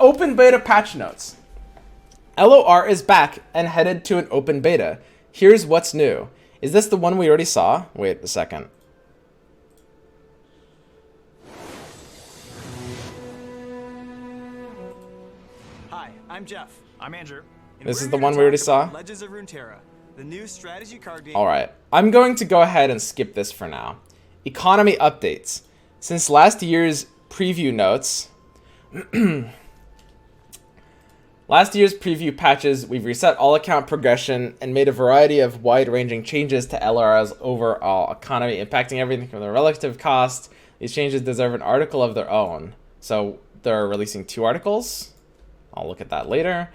Open beta patch notes. LOR is back and headed to an open beta. Here's what's new. Is this the one we already saw? Wait a second. Hi, I'm Jeff. I'm Andrew. This is the one we already saw? Legends of Runeterra, the new strategy card game. Alright, I'm going to go ahead and skip this for now. Economy updates. Since last year's preview notes, last year's preview patches, we've reset all account progression and made a variety of wide-ranging changes to LR's overall economy, impacting everything from the relative cost. These changes deserve an article of their own. So they're releasing 2 articles. I'll look at that later.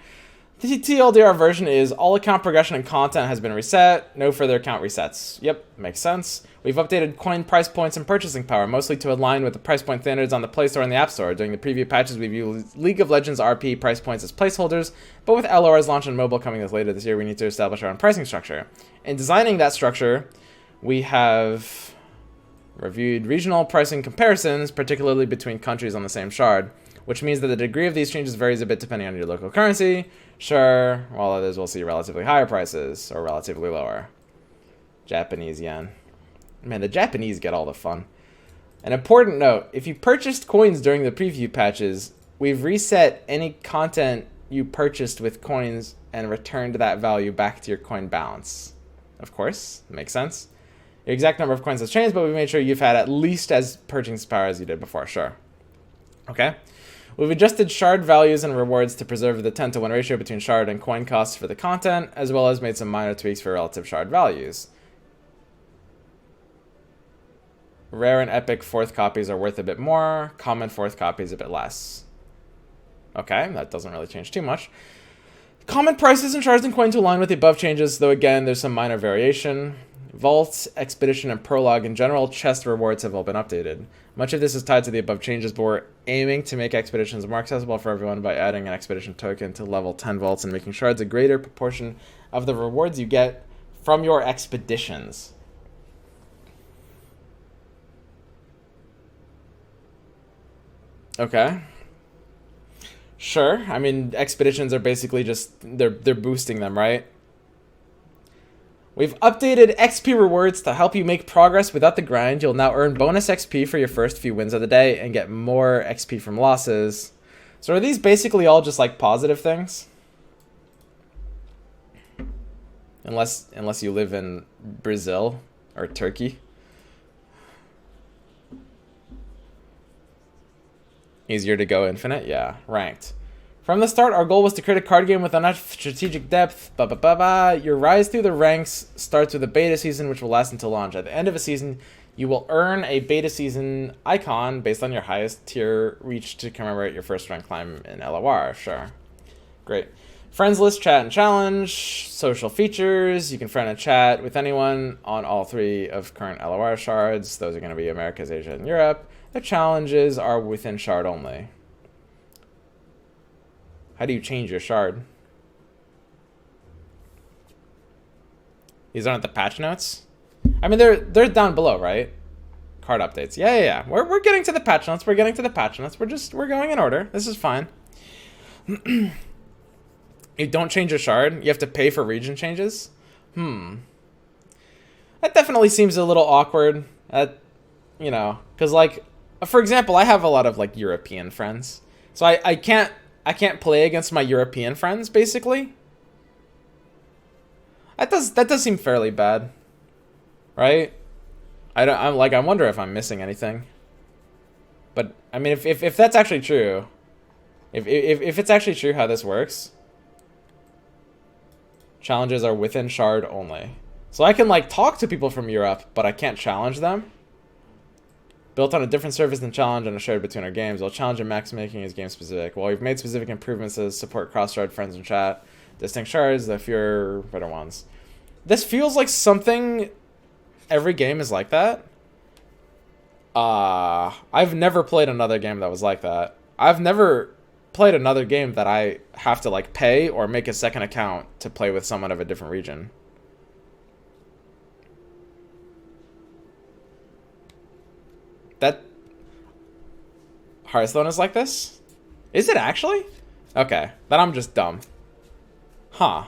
The TLDR version is all account progression and content has been reset. No further account resets. Yep, makes sense. We've updated coin price points and purchasing power, mostly to align with the price point standards on the Play Store and the App Store. During the preview patches, we've used League of Legends RP price points as placeholders, but with LR's launch on mobile coming later this year, we need to establish our own pricing structure. In designing that structure, we have reviewed regional pricing comparisons, particularly between countries on the same shard, which means that the degree of these changes varies a bit depending on your local currency. Sure, while others will see relatively higher prices or relatively lower. Japanese yen. Man, the Japanese get all the fun. An important note, if you purchased coins during the preview patches, we've reset any content you purchased with coins and returned that value back to your coin balance. Of course, makes sense. Your exact number of coins has changed, but we made sure you've had at least as purchasing power as you did before, sure. Okay. We've adjusted shard values and rewards to preserve the 10-to-1 ratio between shard and coin costs for the content, as well as made some minor tweaks for relative shard values. Rare and epic 4th copies are worth a bit more, common 4th copies a bit less. Okay, that doesn't really change too much. Common prices and shards and coins align with the above changes, though again, there's some minor variation. Vault, Expedition, and Prologue in general, chest rewards have all been updated. Much of this is tied to the above changes, but we're aiming to make expeditions more accessible for everyone by adding an expedition token to level 10 vaults and making shards a greater proportion of the rewards you get from your expeditions. Okay. Sure. I mean, expeditions are basically just, they're boosting them, right? We've updated XP rewards to help you make progress without the grind. You'll now earn bonus XP for your first few wins of the day and get more XP from losses. So are these basically all just like positive things? Unless you live in Brazil or Turkey. Easier to go infinite? Yeah, ranked. From the start, our goal was to create a card game with enough strategic depth. Your rise through the ranks starts with a beta season, which will last until launch. At the end of a season, you will earn a beta season icon based on your highest tier reached to commemorate your first rank climb in LOR. Sure. Great. Friends list, chat, and challenge. Social features. You can friend and chat with anyone on all 3 of current LOR shards. Those are going to be Americas, Asia, and Europe. The challenges are within shard only. How do you change your shard? These aren't the patch notes? I mean, they're down below, right? Card updates. Yeah. We're getting to the patch notes. We're going in order. This is fine. You don't change your shard. You have to pay for region changes? That definitely seems a little awkward. You know, because like, for example, I have a lot of like European friends. So I can't play against my European friends, basically. That does seem fairly bad, right? I wonder if I'm missing anything. But I mean, if that's actually true, if it's actually true how this works, challenges are within shard only. So I can like talk to people from Europe, but I can't challenge them. Built on a different service than challenge and a shared between our games. While challenge and max making is game specific. While we've made specific improvements to support cross-shard friends and chat, distinct shards, the fewer better ones. This feels like something every game is like that. I've never played another game that was like that. I've never played another game that I have to like pay or make a second account to play with someone of a different region. That Hearthstone is like this? Is it actually? Okay, then I'm just dumb. Huh.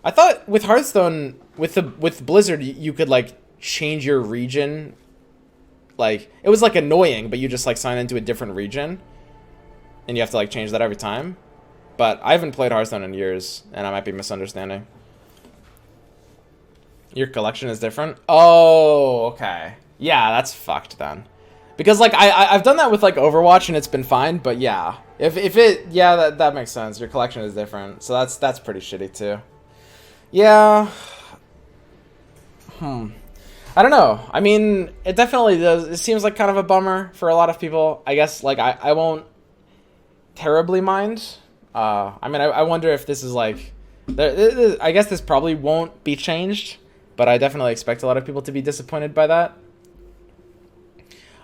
I thought with Hearthstone, with Blizzard, you could like change your region. Like it was like annoying, but you just like sign into a different region, and you have to like change that every time. But I haven't played Hearthstone in years, and I might be misunderstanding. Your collection is different? Oh, okay. Yeah, that's fucked then. Because like I've done that with like Overwatch and it's been fine, but yeah. If it yeah, that makes sense. Your collection is different. So that's pretty shitty too. Yeah. I don't know. I mean, it definitely does. It seems like kind of a bummer for a lot of people. I guess like I won't terribly mind. I mean, I wonder if this is like I guess this probably won't be changed, but I definitely expect a lot of people to be disappointed by that.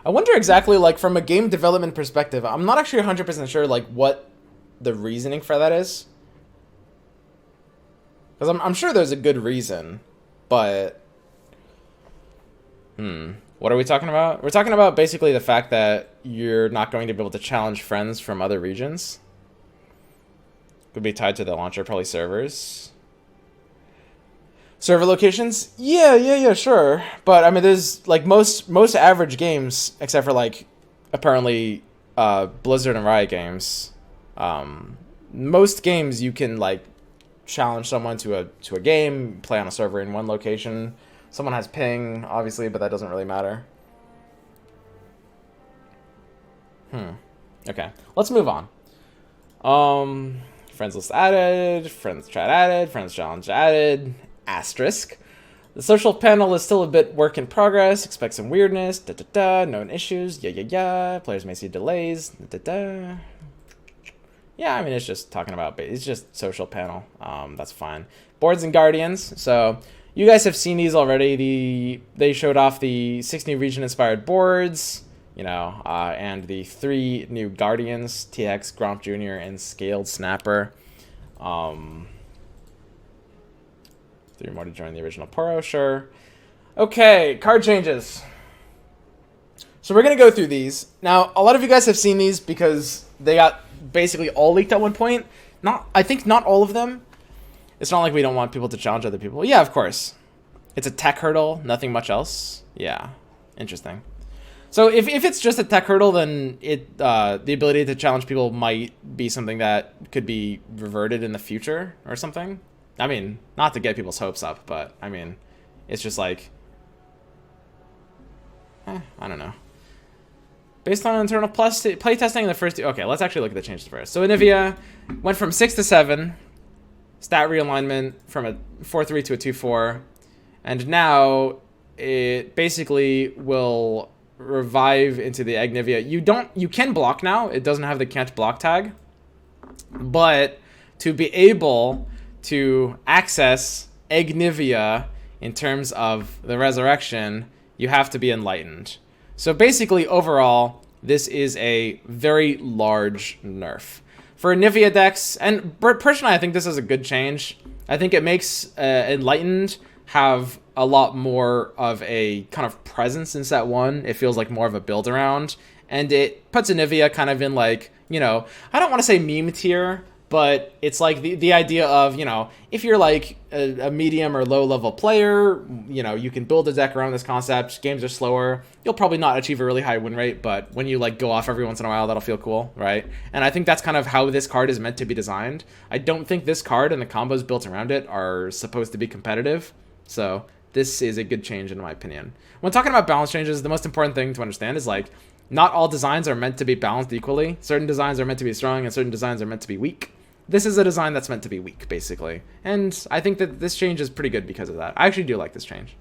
I wonder exactly, like, from a game development perspective, I'm not actually 100% sure, like, what the reasoning for that is. Because I'm sure there's a good reason, but... What are we talking about? We're talking about basically the fact that you're not going to be able to challenge friends from other regions. Could be tied to the launcher, probably servers. Server locations? Yeah, sure. But, I mean, there's, like, most average games, except for, like, apparently, Blizzard and Riot games, most games you can, like, challenge someone to a game, play on a server in one location. Someone has ping, obviously, but that doesn't really matter. Okay, let's move on. Friends list added, friends chat added, friends challenge added. Asterisk. The social panel is still a bit work in progress. Expect some weirdness. Known issues. Yeah. Players may see delays. Yeah, I mean, it's just talking about... It's just social panel. That's fine. Boards and Guardians. So, you guys have seen these already. They showed off the 6 new region-inspired boards. You know, and the 3 new Guardians. TX, Gromp Jr., and Scaled Snapper. 3 more to join the original Poro, sure. Okay, card changes. So we're going to go through these. Now, a lot of you guys have seen these because they got basically all leaked at one point. I think not all of them. It's not like we don't want people to challenge other people. Yeah, of course. It's a tech hurdle, nothing much else. Yeah, interesting. So if it's just a tech hurdle, then the ability to challenge people might be something that could be reverted in the future or something. I mean, not to get people's hopes up, but, I mean, it's just like... I don't know. Based on internal playtesting in the first... Okay, let's actually look at the changes first. So, Anivia went from 6 to 7. Stat realignment from a 4-3 to a 2-4. And now, it basically will revive into the Anivia. You can block now. It doesn't have the can't block tag. But, to be able... to access Anivia in terms of the resurrection, you have to be enlightened. So basically, overall, this is a very large nerf. For Anivia decks, and personally I think this is a good change. I think it makes enlightened have a lot more of a kind of presence in set 1. It feels like more of a build around. And it puts Anivia kind of in like, you know, I don't want to say meme tier, but it's like the idea of, you know, if you're like a medium or low level player, you know, you can build a deck around this concept. Games are slower. You'll probably not achieve a really high win rate, but when you like go off every once in a while, that'll feel cool, right? And I think that's kind of how this card is meant to be designed. I don't think this card and the combos built around it are supposed to be competitive. So this is a good change in my opinion. When talking about balance changes, the most important thing to understand is like, not all designs are meant to be balanced equally. Certain designs are meant to be strong and certain designs are meant to be weak. This is a design that's meant to be weak, basically. And I think that this change is pretty good because of that. I actually do like this change.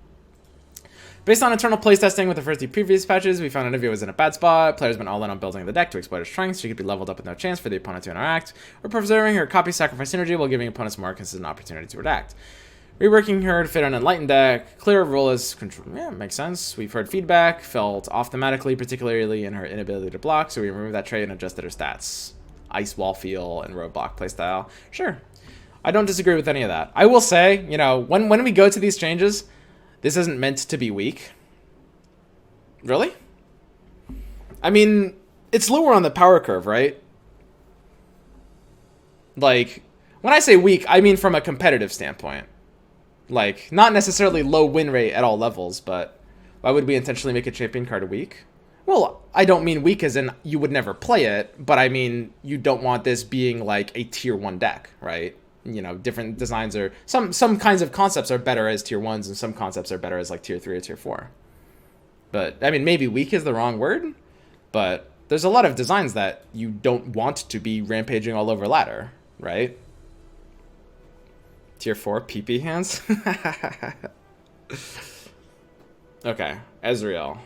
Based on internal playtesting with the first 2 previous patches, we found Anivia was in a bad spot. Players been all in on building the deck to exploit her strengths. She could be leveled up with no chance for the opponent to interact, or preserving her copy sacrifice synergy while giving opponents more consistent opportunity to react. Reworking her to fit an enlightened deck, clear of role as control. Yeah, makes sense. We've heard feedback, felt off thematically, particularly in her inability to block, so we removed that trait and adjusted her stats. Ice wall feel and roadblock playstyle. Sure. I don't disagree with any of that. I will say, you know, when we go to these changes, this isn't meant to be weak. Really? I mean, it's lower on the power curve, right? Like, when I say weak, I mean from a competitive standpoint. Like, not necessarily low win rate at all levels, but why would we intentionally make a champion card weak? Well, I don't mean weak as in you would never play it, but I mean you don't want this being like a tier 1 deck, right? You know, different designs are... Some kinds of concepts are better as tier 1s, and some concepts are better as like tier 3 or tier 4. But, I mean, maybe weak is the wrong word, but there's a lot of designs that you don't want to be rampaging all over ladder, right? Tier 4 PP hands? Okay, Ezreal.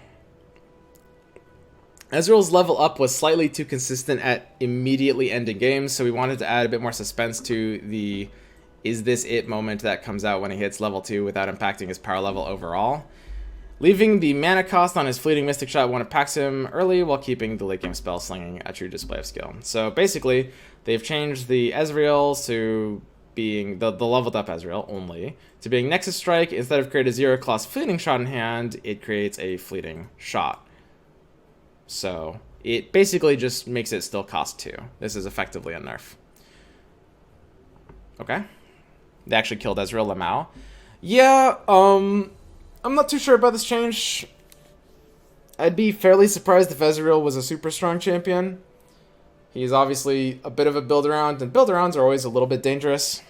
Ezreal's level up was slightly too consistent at immediately ending games, so we wanted to add a bit more suspense to the is this it moment that comes out when he hits level 2 without impacting his power level overall. Leaving the mana cost on his fleeting Mystic Shot when it packs him early while keeping the late game spell slinging a true display of skill. So basically, they've changed the Ezreal to being the leveled up Ezreal only to being Nexus Strike. Instead of create a 0-cost fleeting shot in hand, it creates a fleeting shot. So it basically just makes it still cost 2. This is effectively a nerf. Okay. They actually killed Ezreal Lamau. Yeah, I'm not too sure about this change. I'd be fairly surprised if Ezreal was a super strong champion. He's obviously a bit of a build-around, and build-arounds are always a little bit dangerous.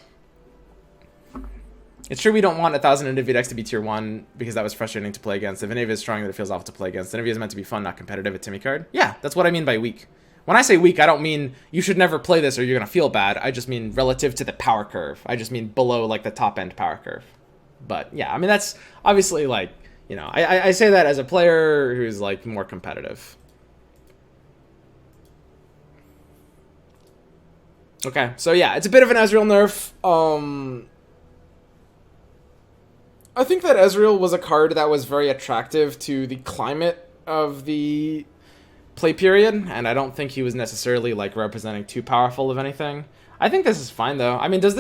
It's true we don't want 1,000 Anivia decks to be tier 1, because that was frustrating to play against. If Anivia is strong, then it feels awful to play against. Anivia is meant to be fun, not competitive at Timmy card. Yeah, that's what I mean by weak. When I say weak, I don't mean you should never play this or you're going to feel bad. I just mean relative to the power curve. I just mean below, like, the top-end power curve. But, yeah, I mean, that's obviously, like, you know, I say that as a player who's, like, more competitive. Okay, so yeah, it's a bit of an Ezreal nerf. I think that Ezreal was a card that was very attractive to the climate of the play period, and I don't think he was necessarily like representing too powerful of anything. I think this is fine though. I mean, is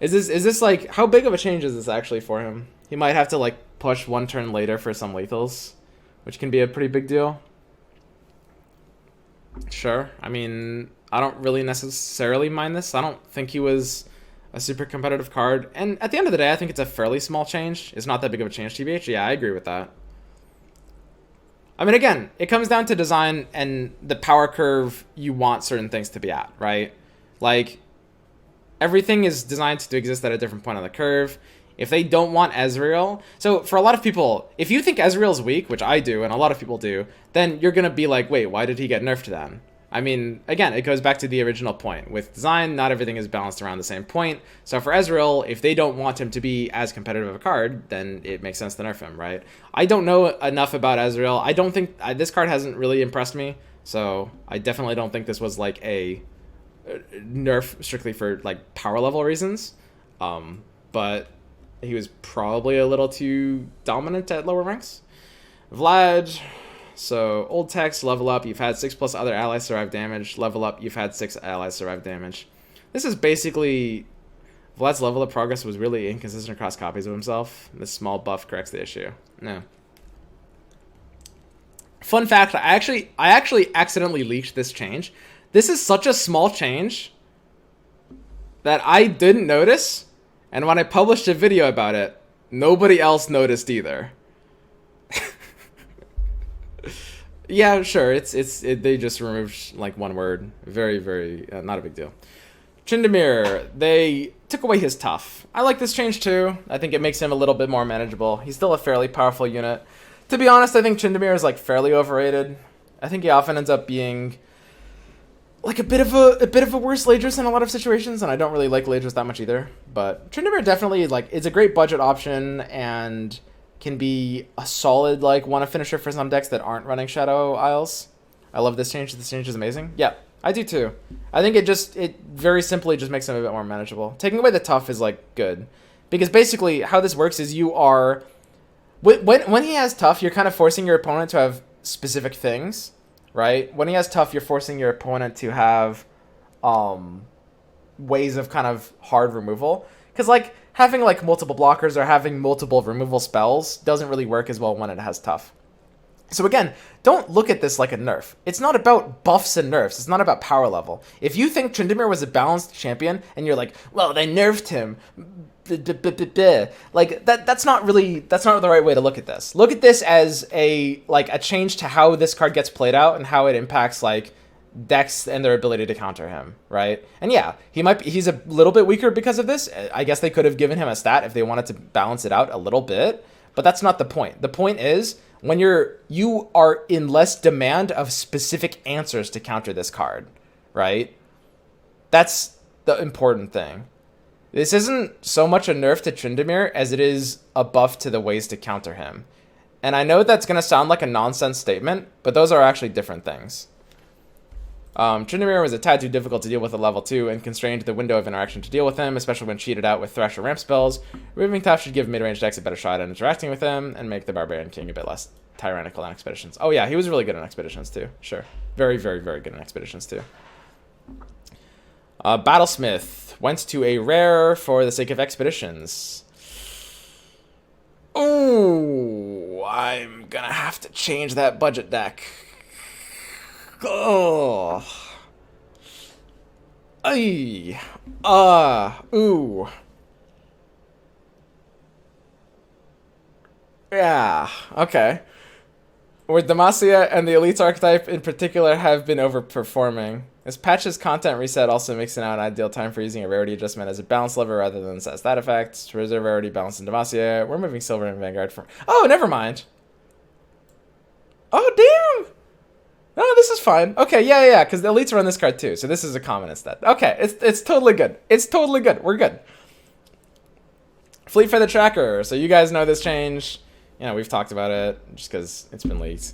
this like, how big of a change is this actually for him? He might have to like push one turn later for some lethals, which can be a pretty big deal. Sure, I mean, I don't really necessarily mind this. I don't think he was a super competitive card. And at the end of the day, I think it's a fairly small change. It's not that big of a change, TBH. Yeah, I agree with that. I mean, again, it comes down to design and the power curve you want certain things to be at, right? Like, everything is designed to exist at a different point on the curve. If they don't want Ezreal... So, for a lot of people, if you think Ezreal's weak, which I do, and a lot of people do, then you're going to be like, wait, why did he get nerfed then? I mean, again, it goes back to the original point. With design, not everything is balanced around the same point. So for Ezreal, if they don't want him to be as competitive of a card, then it makes sense to nerf him, right? I don't know enough about Ezreal. I don't think... this card hasn't really impressed me. So I definitely don't think this was like a nerf strictly for like power level reasons. But he was probably a little too dominant at lower ranks. Vlad... So, old text, level up, you've had 6+ other allies survive damage. Level up, you've had 6 allies survive damage. This is basically... Vlad's level up progress was really inconsistent across copies of himself. This small buff corrects the issue. No. Fun fact, I actually accidentally leaked this change. This is such a small change that I didn't notice. And when I published a video about it, nobody else noticed either. Yeah, sure. They just removed like one word. Very, very not a big deal. Tryndamere, they took away his tough. I like this change too. I think it makes him a little bit more manageable. He's still a fairly powerful unit. To be honest, I think Tryndamere is like fairly overrated. I think he often ends up being like a bit of a worse Ladris in a lot of situations, and I don't really like Ladris that much either. But Tryndamere definitely like is a great budget option and can be a solid like one finisher for some decks that aren't running Shadow Isles. I love this change. This change is amazing. Yeah, I do too. I think it very simply just makes him a bit more manageable. Taking away the tough is like good, because basically how this works is you are when he has tough, you're kind of forcing your opponent to have specific things, right? When he has tough, you're forcing your opponent to have ways of kind of hard removal, because like having like multiple blockers or having multiple removal spells doesn't really work as well when it has tough. So again, don't look at this like a nerf. It's not about buffs and nerfs. It's not about power level. If you think Tryndamere was a balanced champion and you're like, well, they nerfed him, like that's not the right way to look at this. Look at this as a change to how this card gets played out and how it impacts like decks and their ability to counter him, right? And yeah, he's a little bit weaker because of this. I guess they could have given him a stat if they wanted to balance it out a little bit, but that's not the point. The point is when you are in less demand of specific answers to counter this card, right? That's the important thing. This isn't so much a nerf to Tryndamere as it is a buff to the ways to counter him. And I know that's going to sound like a nonsense statement, but those are actually different things. Tryndamere was a tad too difficult to deal with at level 2 and constrained the window of interaction to deal with him, especially when cheated out with Thresh or Ramp spells. Removing Top should give mid-range decks a better shot at interacting with him and make the Barbarian King a bit less tyrannical on Expeditions. Oh yeah, he was really good on Expeditions too. Sure. Very, very, very good on Expeditions too. Battlesmith went to a rare for the sake of Expeditions. Oh, I'm gonna have to change that budget deck. Oh. Ay. Ooh. Yeah, okay. Where Damacia and the Elites archetype in particular have been overperforming. This patch's content reset also makes it now an ideal time for using a rarity adjustment as a balance lever rather than set stat effects. To reserve rarity balance in Damacia. We're moving Silver and Vanguard from... Oh, never mind. Oh, damn! No, this is fine. Okay, yeah, because the Elites run this card too, so this is a common instead. Okay, it's totally good. It's totally good. We're good. Fleet for the Tracker. So you guys know this change. You know, we've talked about it just because it's been leaked.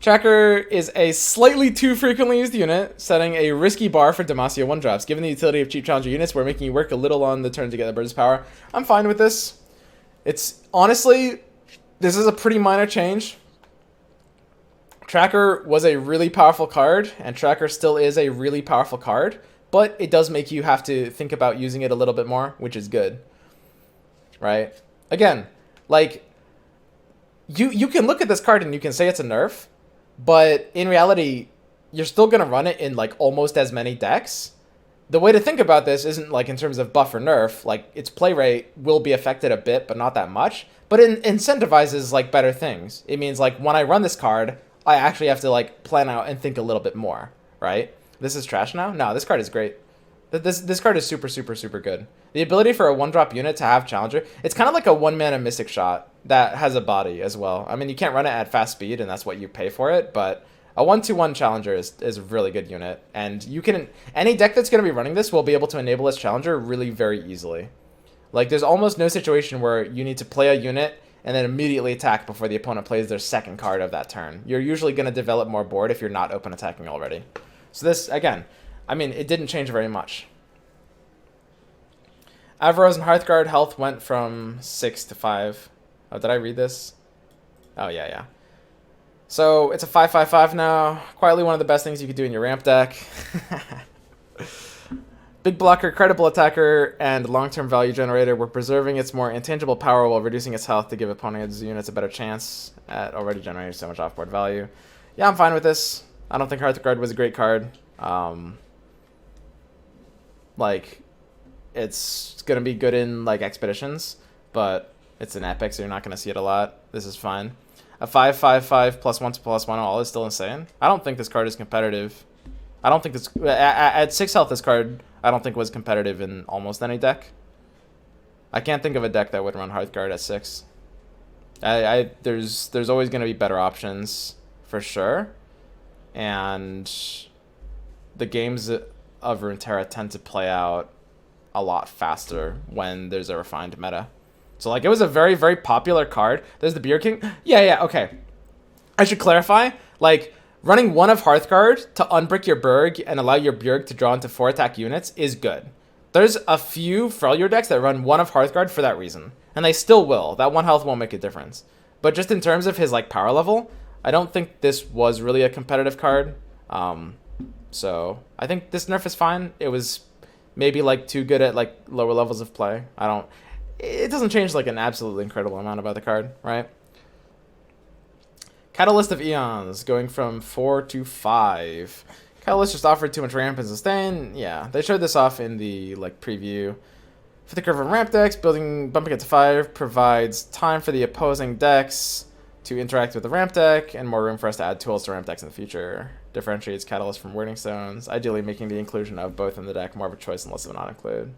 Tracker is a slightly too frequently used unit, setting a risky bar for Damacia 1-drops. Given the utility of cheap challenger units, we're making you work a little on the turn to get the bird's power. I'm fine with this. It's honestly, this is a pretty minor change. Tracker was a really powerful card, and Tracker still is a really powerful card, but it does make you have to think about using it a little bit more, which is good. Right? Again, like, you can look at this card and you can say it's a nerf, but in reality, you're still going to run it in, like, almost as many decks. The way to think about this isn't, like, in terms of buff or nerf. Like, its play rate will be affected a bit, but not that much. But it incentivizes, like, better things. It means, like, when I run this card, I actually have to, like, plan out and think a little bit more, right? This is trash now? No, this card is great. This card is super, super, super good. The ability for a 1-drop unit to have Challenger, it's kind of like a 1-mana Mystic Shot that has a body as well. I mean, you can't run it at fast speed, and that's what you pay for it, but a 1/2/1 Challenger is a really good unit. And you can... Any deck that's going to be running this will be able to enable its Challenger really very easily. Like, there's almost no situation where you need to play a unit and then immediately attack before the opponent plays their second card of that turn. You're usually going to develop more board if you're not open attacking already. So this, again, I mean, it didn't change very much. Avaros and Hearthguard health went from 6 to 5. Oh, did I read this? Oh, yeah. So it's a 5/5/5 now. Quietly one of the best things you could do in your ramp deck. Big blocker, credible attacker, and long-term value generator. We're preserving its more intangible power while reducing its health to give opponents' units a better chance at already generating so much off-board value. Yeah, I'm fine with this. I don't think Hearthguard was a great card. Like, it's going to be good in, like, Expeditions, but it's an epic, so you're not going to see it a lot. This is fine. A 5/5/5 +1/+1 all is still insane. I don't think this card is competitive. I don't think this... At 6 health, this card, I don't think was competitive in almost any deck. I can't think of a deck that would run Hearthguard at 6. There's always going to be better options, for sure. And the games of Runeterra tend to play out a lot faster when there's a refined meta. So, like, it was a very, very popular card. There's the Beer King. Yeah, okay. I should clarify. Like, running one of Hearthguard to unbrick your Burg and allow your Bjerg to draw into 4 attack units is good. There's a few Freljord decks that run one of Hearthguard for that reason. And they still will. That 1 health won't make a difference. But just in terms of his, like, power level, I don't think this was really a competitive card. So I think this nerf is fine. It was maybe, like, too good at, like, lower levels of play. It doesn't change, like, an absolutely incredible amount about the card, right? Catalyst of Eons, going from 4 to 5. Catalyst just offered too much ramp and sustain. Yeah, they showed this off in the like preview. For the curve of ramp decks, bumping it to 5 provides time for the opposing decks to interact with the ramp deck and more room for us to add tools to ramp decks in the future. Differentiates Catalyst from Wording Stones, ideally making the inclusion of both in the deck more of a choice and less of a not include.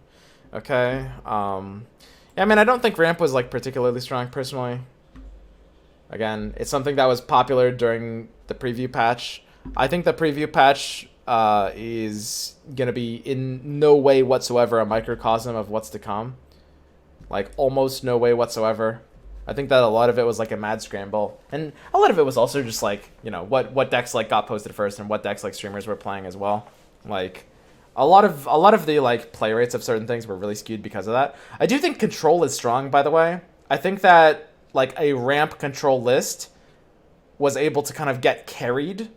Okay. Yeah, I mean, I don't think ramp was like particularly strong personally. Again, it's something that was popular during the preview patch. I think the preview patch is going to be in no way whatsoever a microcosm of what's to come. Like, almost no way whatsoever. I think that a lot of it was like a mad scramble. And a lot of it was also just like, you know, what decks like got posted first and what decks like streamers were playing as well. Like, a lot of the like play rates of certain things were really skewed because of that. I do think control is strong, by the way. I think that like a ramp control list was able to kind of get carried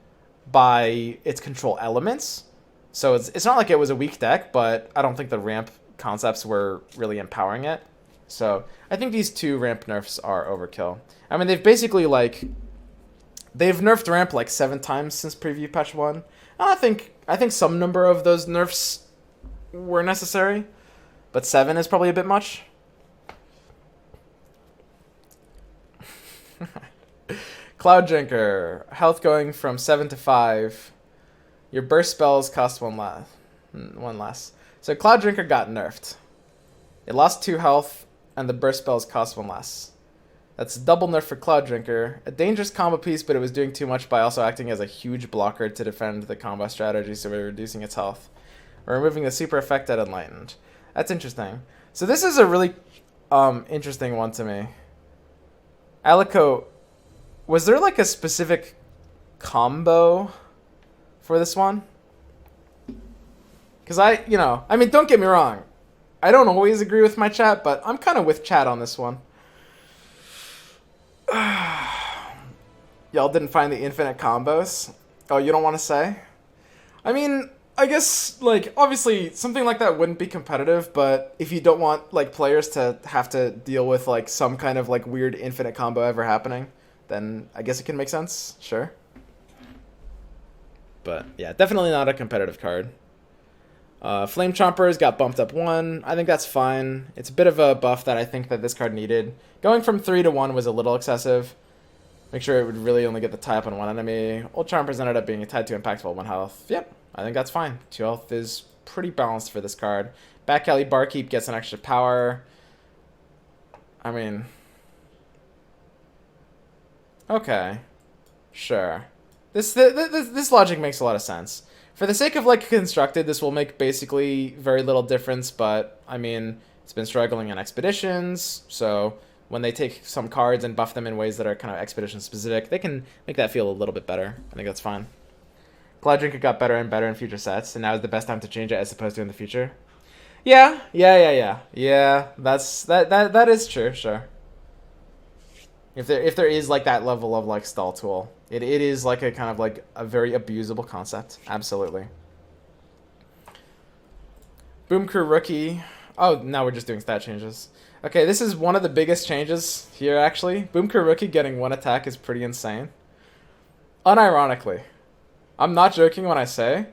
by its control elements. So it's not like it was a weak deck, but I don't think the ramp concepts were really empowering it. So I think these 2 ramp nerfs are overkill. I mean, they've basically like they've nerfed ramp like 7 times since preview patch 1. And I think some number of those nerfs were necessary, but 7 is probably a bit much. Clouddrinker, health going from 7 to 5. Your burst spells cost 1 less. So Clouddrinker got nerfed. It lost 2 health, and the burst spells cost 1 less. That's a double nerf for Clouddrinker. A dangerous combo piece, but it was doing too much by also acting as a huge blocker to defend the combo strategy, so we're reducing its health. We're removing the super effect at Enlightened. That's interesting. So this is a really interesting one to me. Alico, was there like a specific combo for this one? Because I mean, don't get me wrong. I don't always agree with my chat, but I'm kind of with chat on this one. Y'all didn't find the infinite combos? Oh, you don't want to say? I mean, I guess, like, obviously, something like that wouldn't be competitive, but if you don't want, like, players to have to deal with, like, some kind of, like, weird infinite combo ever happening, then I guess it can make sense, sure. But, yeah, definitely not a competitive card. Flame Chompers got bumped up 1. I think that's fine. It's a bit of a buff that I think that this card needed. Going from 3 to 1 was a little excessive. Make sure it would really only get the tie up on 1 enemy. Old Chompers ended up being tied to impactful 1 health. Yep, I think that's fine. 2 health is pretty balanced for this card. Back Alley Barkeep gets an extra power. I mean... okay. Sure. This logic makes a lot of sense. For the sake of, like, constructed, this will make basically very little difference, but, I mean, it's been struggling on expeditions, so when they take some cards and buff them in ways that are kind of expedition-specific, they can make that feel a little bit better. I think that's fine. Clouddrinker got better and better in future sets, and now is the best time to change it as opposed to in the future. Yeah, that is true, sure. If there is like that level of like stall tool, it is like a kind of like a very abusable concept. Absolutely. Boom Crew Rookie. Oh, now we're just doing stat changes. Okay, this is one of the biggest changes here actually. Boom Crew Rookie getting 1 attack is pretty insane. Unironically, I'm not joking when I say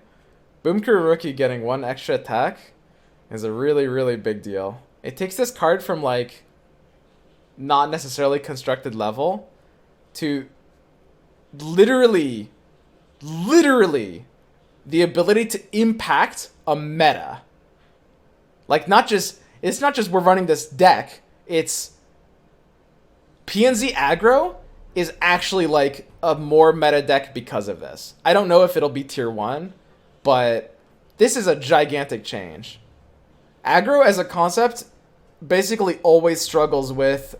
Boom Crew Rookie getting 1 extra attack is a really, really big deal. It takes this card from like not necessarily constructed level to literally the ability to impact a meta. Like, it's not just we're running this deck, it's PNZ aggro is actually like a more meta deck because of this. I don't know if it'll be tier 1, but this is a gigantic change. Aggro as a concept basically always struggles with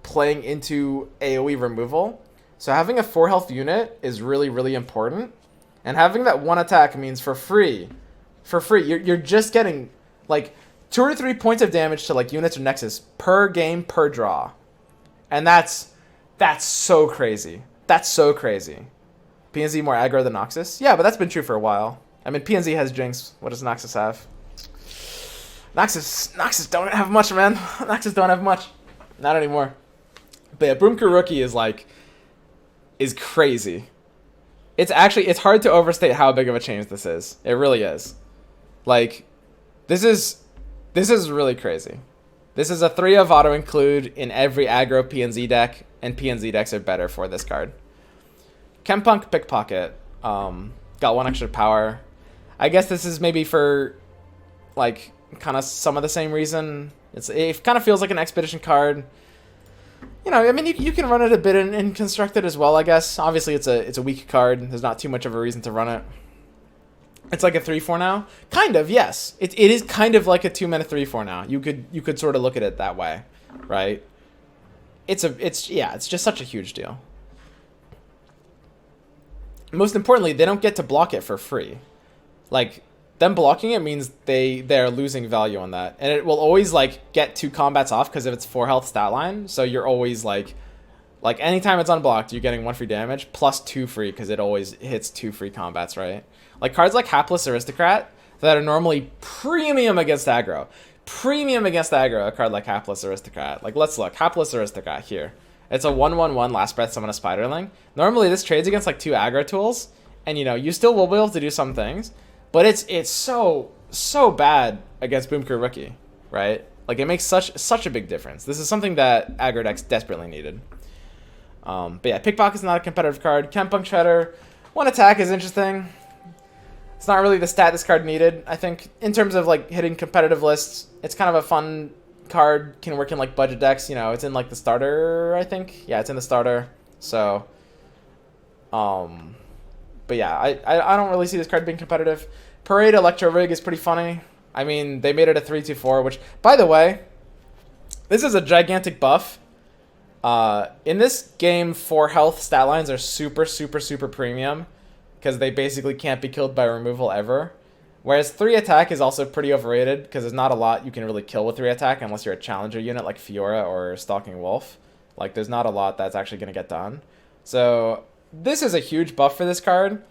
playing into AoE removal. So having a 4 health unit is really, really important. And having that 1 attack means for free, you're just getting like 2 or 3 points of damage to like units or nexus per game per draw. And that's so crazy. That's so crazy. PNZ more aggro than Noxus? Yeah, but that's been true for a while. I mean, PNZ has Jinx. What does Noxus have? Noxus don't have much, man. Noxus don't have much. Not anymore. But yeah, Boom Crew Rookie is like is crazy. It's hard to overstate how big of a change this is. It really is. Like, this is really crazy. This is a 3 of auto include in every aggro PNZ deck, and PNZ decks are better for this card. Chempunk Pickpocket. Got 1 extra power. I guess this is maybe for, like, kind of some of the same reason. It kind of feels like an expedition card. You know, I mean, you can run it a bit in Constructed as well, I guess. Obviously, it's a weak card. There's not too much of a reason to run it. It's like a 3/4 now. Kind of, yes. It is kind of like a 2-mana 3/4 now. You could sort of look at it that way, right? It's just such a huge deal. Most importantly, they don't get to block it for free. Like, them blocking it means they're losing value on that. And it will always, like, get 2 combats off because of its 4 health stat line. So you're always, like anytime it's unblocked, you're getting 1 free damage plus 2 free because it always hits 2 free combats, right? Like, cards like Hapless Aristocrat that are normally premium against aggro. Premium against aggro, a card like Hapless Aristocrat. Like, let's look. Hapless Aristocrat here. It's a 1/1/1 last breath summon a Spiderling. Normally, this trades against, like, 2 aggro tools. And, you know, you still will be able to do some things. But it's so bad against Boom Crew Rookie, right? Like, it makes such a big difference. This is something that aggro decks desperately needed. But yeah, Pickpocket's not a competitive card. Chempunk Shredder, 1 attack is interesting. It's not really the stat this card needed. I think in terms of, like, hitting competitive lists, it's kind of a fun card. Can work in, like, budget decks. You know, it's in, like, the starter, I think. Yeah, it's in the starter. So, but yeah, I don't really see this card being competitive. Parade Electro Rig is pretty funny. I mean, they made it a 3/2/4, which, by the way, this is a gigantic buff. In this game, 4 health stat lines are super premium because they basically can't be killed by removal ever. Whereas 3 attack is also pretty overrated because there's not a lot you can really kill with 3 attack unless you're a challenger unit like Fiora or Stalking Wolf. Like, there's not a lot that's actually going to get done. So this is a huge buff for this card.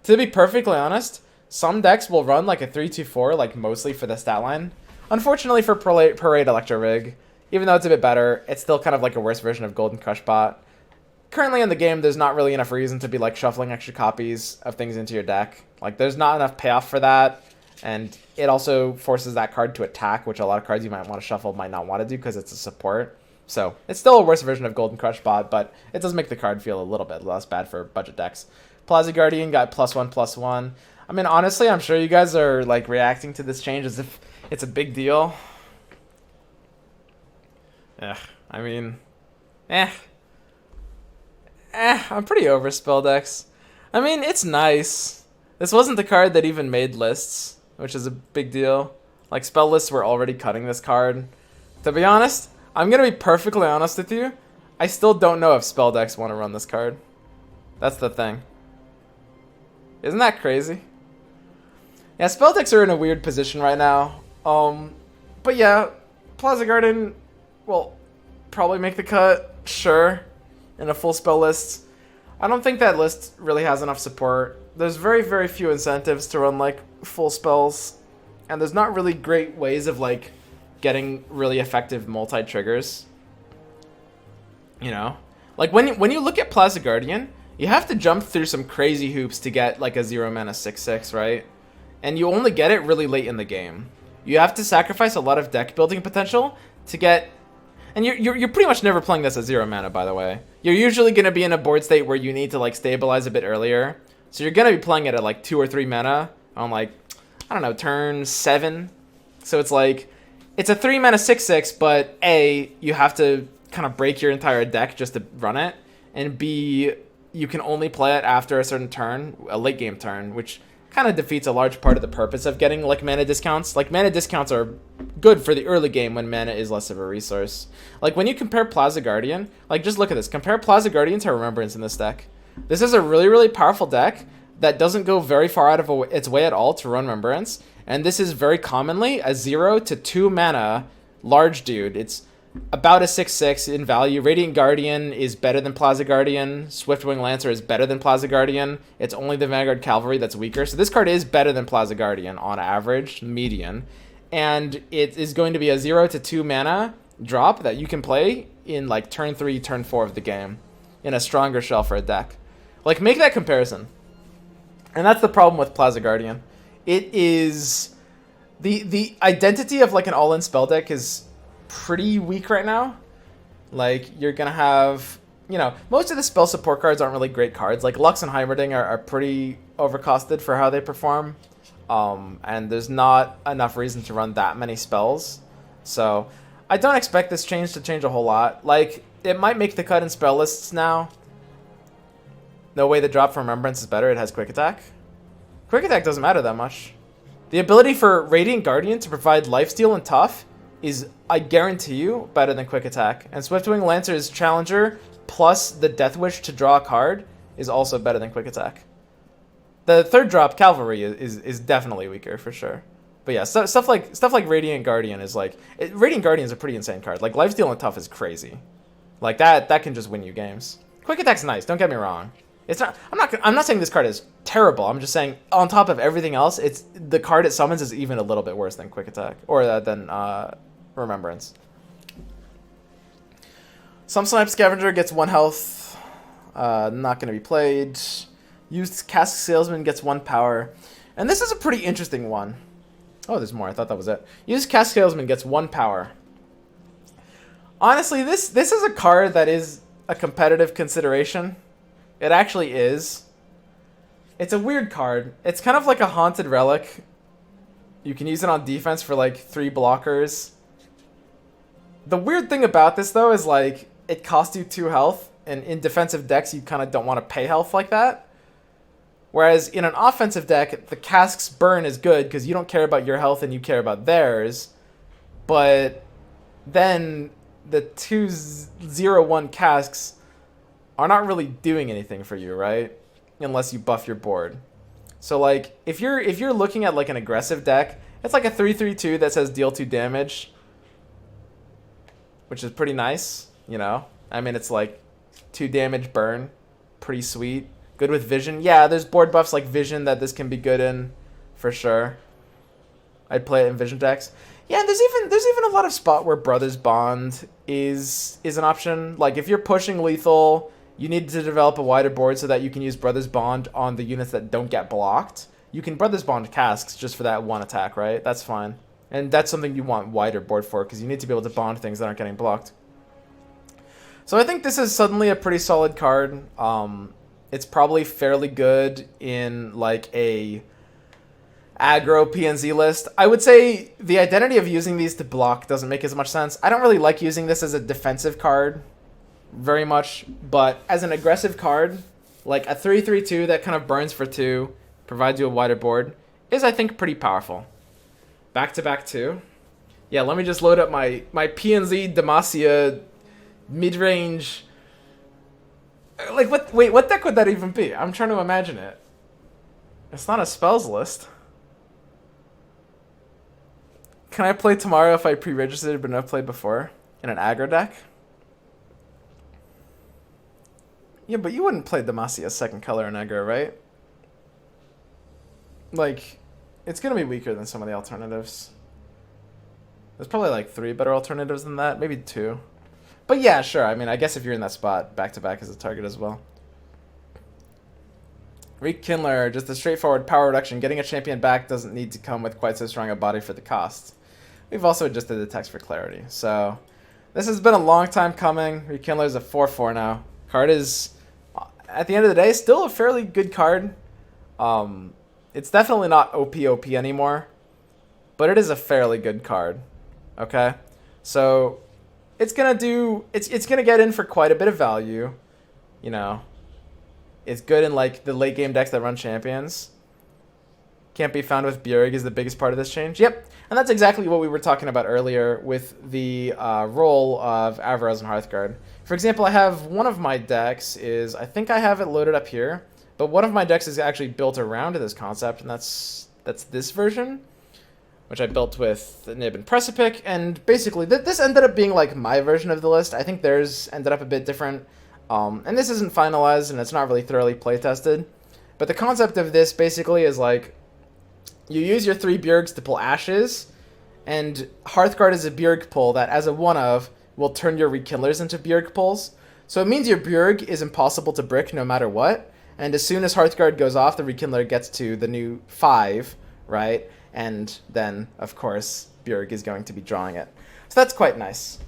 To be perfectly honest, some decks will run like a 3/2/4, like mostly for the stat line. Unfortunately for Parade Electro Rig, even though it's a bit better, it's still kind of like a worse version of Golden Crush Bot. Currently in the game, there's not really enough reason to be like shuffling extra copies of things into your deck. Like, there's not enough payoff for that, and it also forces that card to attack, which a lot of cards you might want to shuffle might not want to do because it's a support. So it's still a worse version of Golden Crush Bot, but it does make the card feel a little bit less bad for budget decks. Plaza Guardian got +1/+1. I mean, honestly, I'm sure you guys are, like, reacting to this change as if it's a big deal. I mean, I'm pretty over spell decks. I mean, it's nice. This wasn't the card that even made lists, which is a big deal. Like, spell lists were already cutting this card. To be honest, I'm going to be perfectly honest with you. I still don't know if spell decks want to run this card. That's the thing. Isn't that crazy? Yeah, spell decks are in a weird position right now. But yeah, Plaza Guardian will probably make the cut, sure, in a full spell list. I don't think that list really has enough support. There's very few incentives to run, like, full spells, and there's not really great ways of, like, getting really effective multi-triggers. You know? Like, when you look at Plaza Guardian, you have to jump through some crazy hoops to get, like, a 0-mana 6/6, right? And you only get it really late in the game. You have to sacrifice a lot of deck building potential to get... And you're pretty much never playing this at 0 mana, by the way. You're usually going to be in a board state where you need to, like, stabilize a bit earlier. So you're going to be playing it at, like, 2 or 3 mana on, like, I don't know, turn 7. So it's like, it's a 3 mana 6/6, but A, you have to kind of break your entire deck just to run it. And B, you can only play it after a certain turn, a late game turn, which kind of defeats a large part of the purpose of getting, like, mana discounts. Like, mana discounts are good for the early game when mana is less of a resource. Like, when you compare Plaza Guardian, like, just look at this. Compare Plaza Guardian to Remembrance in this deck. This is a really powerful deck that doesn't go very far out of its way at all to run Remembrance. And this is very commonly a 0 to 2 mana large dude. It's about a 6/6 in value. Radiant Guardian is better than Plaza Guardian. Swiftwing Lancer is better than Plaza Guardian. It's only the Vanguard Cavalry that's weaker. So this card is better than Plaza Guardian on average, median. And it is going to be a 0 to 2 mana drop that you can play in, like, turn 3, turn 4 of the game. in a stronger shell for a deck. Like, make that comparison. And that's the problem with Plaza Guardian. It is... The identity of, like, an all-in spell deck is pretty weak right now. Like, you're gonna have... You know, most of the spell support cards aren't really great cards. Like, Lux and Heimerdinger are pretty overcosted for how they perform. And there's not enough reason to run that many spells. So, I don't expect this change to change a whole lot. Like, it might make the cut in spell lists now. No way the drop from Remembrance is better. It has Quick Attack. Quick Attack doesn't matter that much. The ability for Radiant Guardian to provide lifesteal and tough is, I guarantee you, better than Quick Attack. And Swiftwing Lancer's Challenger plus the Death Wish to draw a card is also better than Quick Attack. The third drop, Cavalry, is definitely weaker for sure. But yeah, stuff like Radiant Guardian is like... Radiant Guardian is a pretty insane card. Like, lifesteal and tough is crazy. Like, that can just win you games. Quick Attack's nice, don't get me wrong. It's not. I'm not saying this card is terrible. I'm just saying on top of everything else, it's the card it summons is even a little bit worse than Quick Attack or than Remembrance. Some Snipe Scavenger gets 1 health. Not going to be played. Used Cask Salesman gets 1 power, and this is a pretty interesting one. Oh, there's more. I thought that was it. Used Cask Salesman gets 1 power. Honestly, this is a card that is a competitive consideration. It actually is. It's a weird card. It's kind of like a Haunted Relic. You can use it on defense for like 3 blockers. The weird thing about this though is like it costs you 2 health, and in defensive decks you kind of don't want to pay health like that. Whereas in an offensive deck, the Cask's burn is good because you don't care about your health and you care about theirs. But then the 2/0/1 Casks are not really doing anything for you, right? Unless you buff your board. So like if you're looking at like an aggressive deck, it's like a 3/3/2 that says deal 2 damage, which is pretty nice, you know? I mean, it's like 2 damage burn, pretty sweet. Good with vision. Yeah, there's board buffs like vision that this can be good in for sure. I'd play it in vision decks. Yeah, and there's even a lot of spot where Brothers Bond is an option. Like if you're pushing lethal, you need to develop a wider board so that you can use Brothers Bond on the units that don't get blocked. You can Brothers Bond Casks just for that 1 attack, right? That's fine. And that's something you want wider board for because you need to be able to bond things that aren't getting blocked. So I think this is suddenly a pretty solid card. It's probably fairly good in like a aggro PNZ list. I would say the identity of using these to block doesn't make as much sense. I don't really like using this as a defensive card very much, but as an aggressive card, like a 3/3/2 that kind of burns for 2, provides you a wider board, is I think pretty powerful. Back-to-back 2. Yeah, let me just load up my PNZ Damacia mid-range. Like what deck would that even be? I'm trying to imagine it. It's not a spells list. Can I play tomorrow if I pre-registered but not played before in an aggro deck? Yeah, but you wouldn't play Damacia second color in aggro, right? Like, it's going to be weaker than some of the alternatives. There's probably like 3 better alternatives than that, maybe 2. But yeah, sure. I mean, I guess if you're in that spot, back-to-back is a target as well. Rekindler, just a straightforward power reduction. Getting a champion back doesn't need to come with quite so strong a body for the cost. We've also adjusted the text for clarity. So, this has been a long time coming. Rekindler is a 4/4 now. Card is, at the end of the day, still a fairly good card. It's definitely not OP anymore, but it is a fairly good card. Okay? So, it's gonna get in for quite a bit of value, you know. It's good in like the late game decks that run champions. Can't be found with Bjerg is the biggest part of this change. Yep, and that's exactly what we were talking about earlier with the role of Avaroz and Hearthguard. For example, I have one of my decks is, I think I have it loaded up here, but one of my decks is actually built around this concept, and that's this version, which I built with Nib and Precipic, and basically this ended up being like my version of the list. I think theirs ended up a bit different, and this isn't finalized and it's not really thoroughly playtested, but the concept of this basically is like, you use your 3 Bjergs to pull Ashes, and Hearthguard is a Bjerg pull that as a 1-of will turn your Rekindlers into Bjerg pulls. So it means your Bjerg is impossible to brick no matter what. And as soon as Hearthguard goes off, the Rekindler gets to the new 5, right? And then, of course, Bjerg is going to be drawing it. So that's quite nice.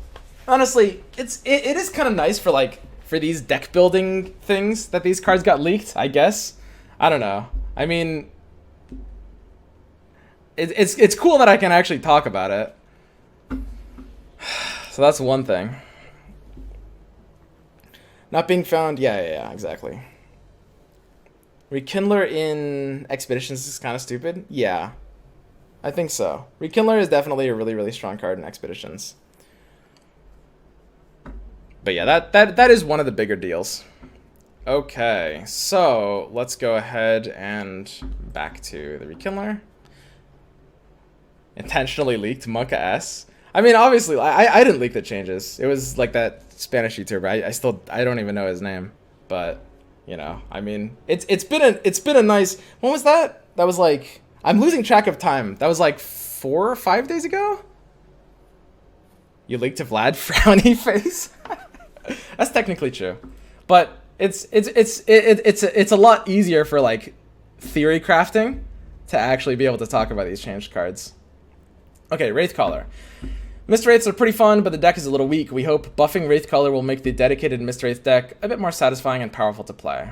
Honestly, it is kind of nice for these deck building things that these cards got leaked, I guess. I don't know. I mean, it's cool that I can actually talk about it. So that's one thing. Not being found, yeah, exactly. Rekindler in Expeditions is kind of stupid. Yeah, I think so. Rekindler is definitely a really, really strong card in Expeditions. But yeah, that is one of the bigger deals. Okay, so let's go ahead and back to the Rekindler. Intentionally leaked Monka S. I mean, obviously, I didn't leak the changes. It was like that Spanish YouTuber. I don't even know his name, but you know, I mean, it's been a nice. When was that? That was like, I'm losing track of time. That was like 4 or 5 days ago. You leaked to Vlad, frowny face. That's technically true, but it's a lot easier for like theory crafting to actually be able to talk about these changed cards. Okay, Wraith Scholar. Mist Wraiths are pretty fun, but the deck is a little weak. We hope buffing Wraith Scholar will make the dedicated Mist Wraith deck a bit more satisfying and powerful to play.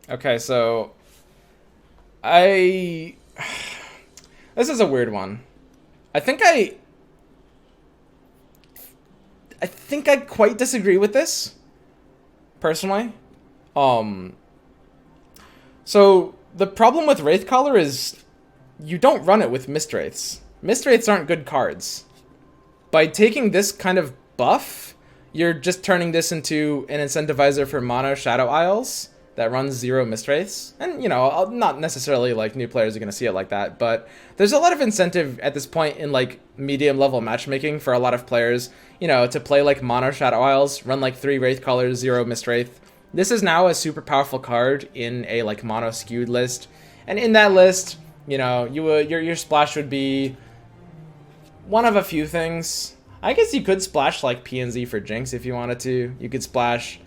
Okay, so this is a weird one. I think I quite disagree with this, personally. So the problem with Wraith Scholar is you don't run it with Mist Wraiths. Mist Wraiths aren't good cards. By taking this kind of buff, you're just turning this into an incentivizer for mono Shadow Isles that runs 0 Mist Wraiths. And, you know, not necessarily like new players are going to see it like that, but there's a lot of incentive at this point in like medium level matchmaking for a lot of players, you know, to play like mono Shadow Isles, run like 3 Wraith Scholars, 0 Mist Wraith. This is now a super powerful card in a like mono skewed list, and in that list, you know, your splash would be one of a few things. I guess you could splash like PNZ for Jinx if you wanted to. You could splash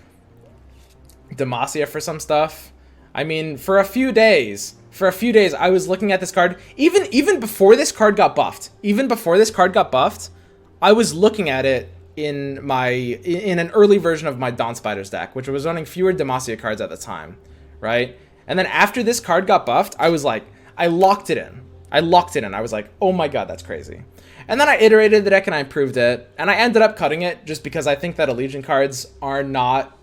Damacia for some stuff. I mean, for a few days, I was looking at this card. Even before this card got buffed, I was looking at it in an early version of my Dawn Spiders deck, which was running fewer Damacia cards at the time, right? And then after this card got buffed, I was like, I locked it in. I was like, oh my god, that's crazy. And then I iterated the deck and I improved it, and I ended up cutting it just because I think that Allegiant cards are not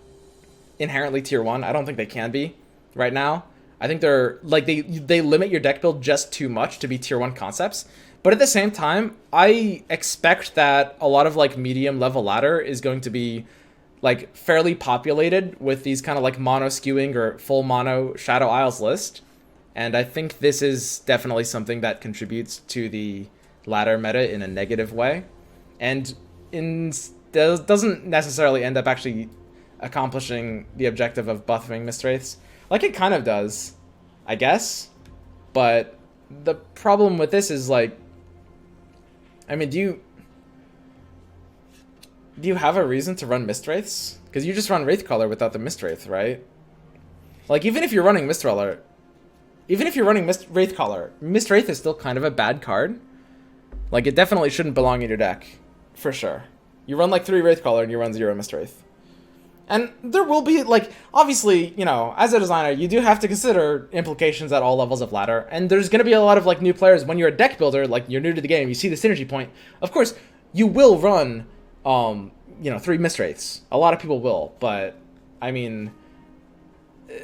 inherently tier 1. I don't think they can be right now. I think they're like they limit your deck build just too much to be tier 1 concepts. But at the same time, I expect that a lot of like medium level ladder is going to be like fairly populated with these kind of like mono skewing or full mono Shadow Isles list. And I think this is definitely something that contributes to the ladder meta in a negative way. And doesn't necessarily end up actually accomplishing the objective of buffing Mist Wraiths. Like it kind of does, I guess. But the problem with this is like, I mean, do you have a reason to run Mist Wraiths? Because you just run Wraith Scholar without the Mist Wraith, right? Like, even if you're running Wraith Scholar, Mist Wraith is still kind of a bad card. Like, it definitely shouldn't belong in your deck, for sure. You run like 3 Wraith Scholar and you run 0 Mist Wraith. And there will be, like, obviously, you know, as a designer, you do have to consider implications at all levels of ladder. And there's going to be a lot of, like, new players. When you're a deck builder, like, you're new to the game, you see the synergy point. Of course, you will run, you know, 3 Mist Wraiths. A lot of people will. But, I mean,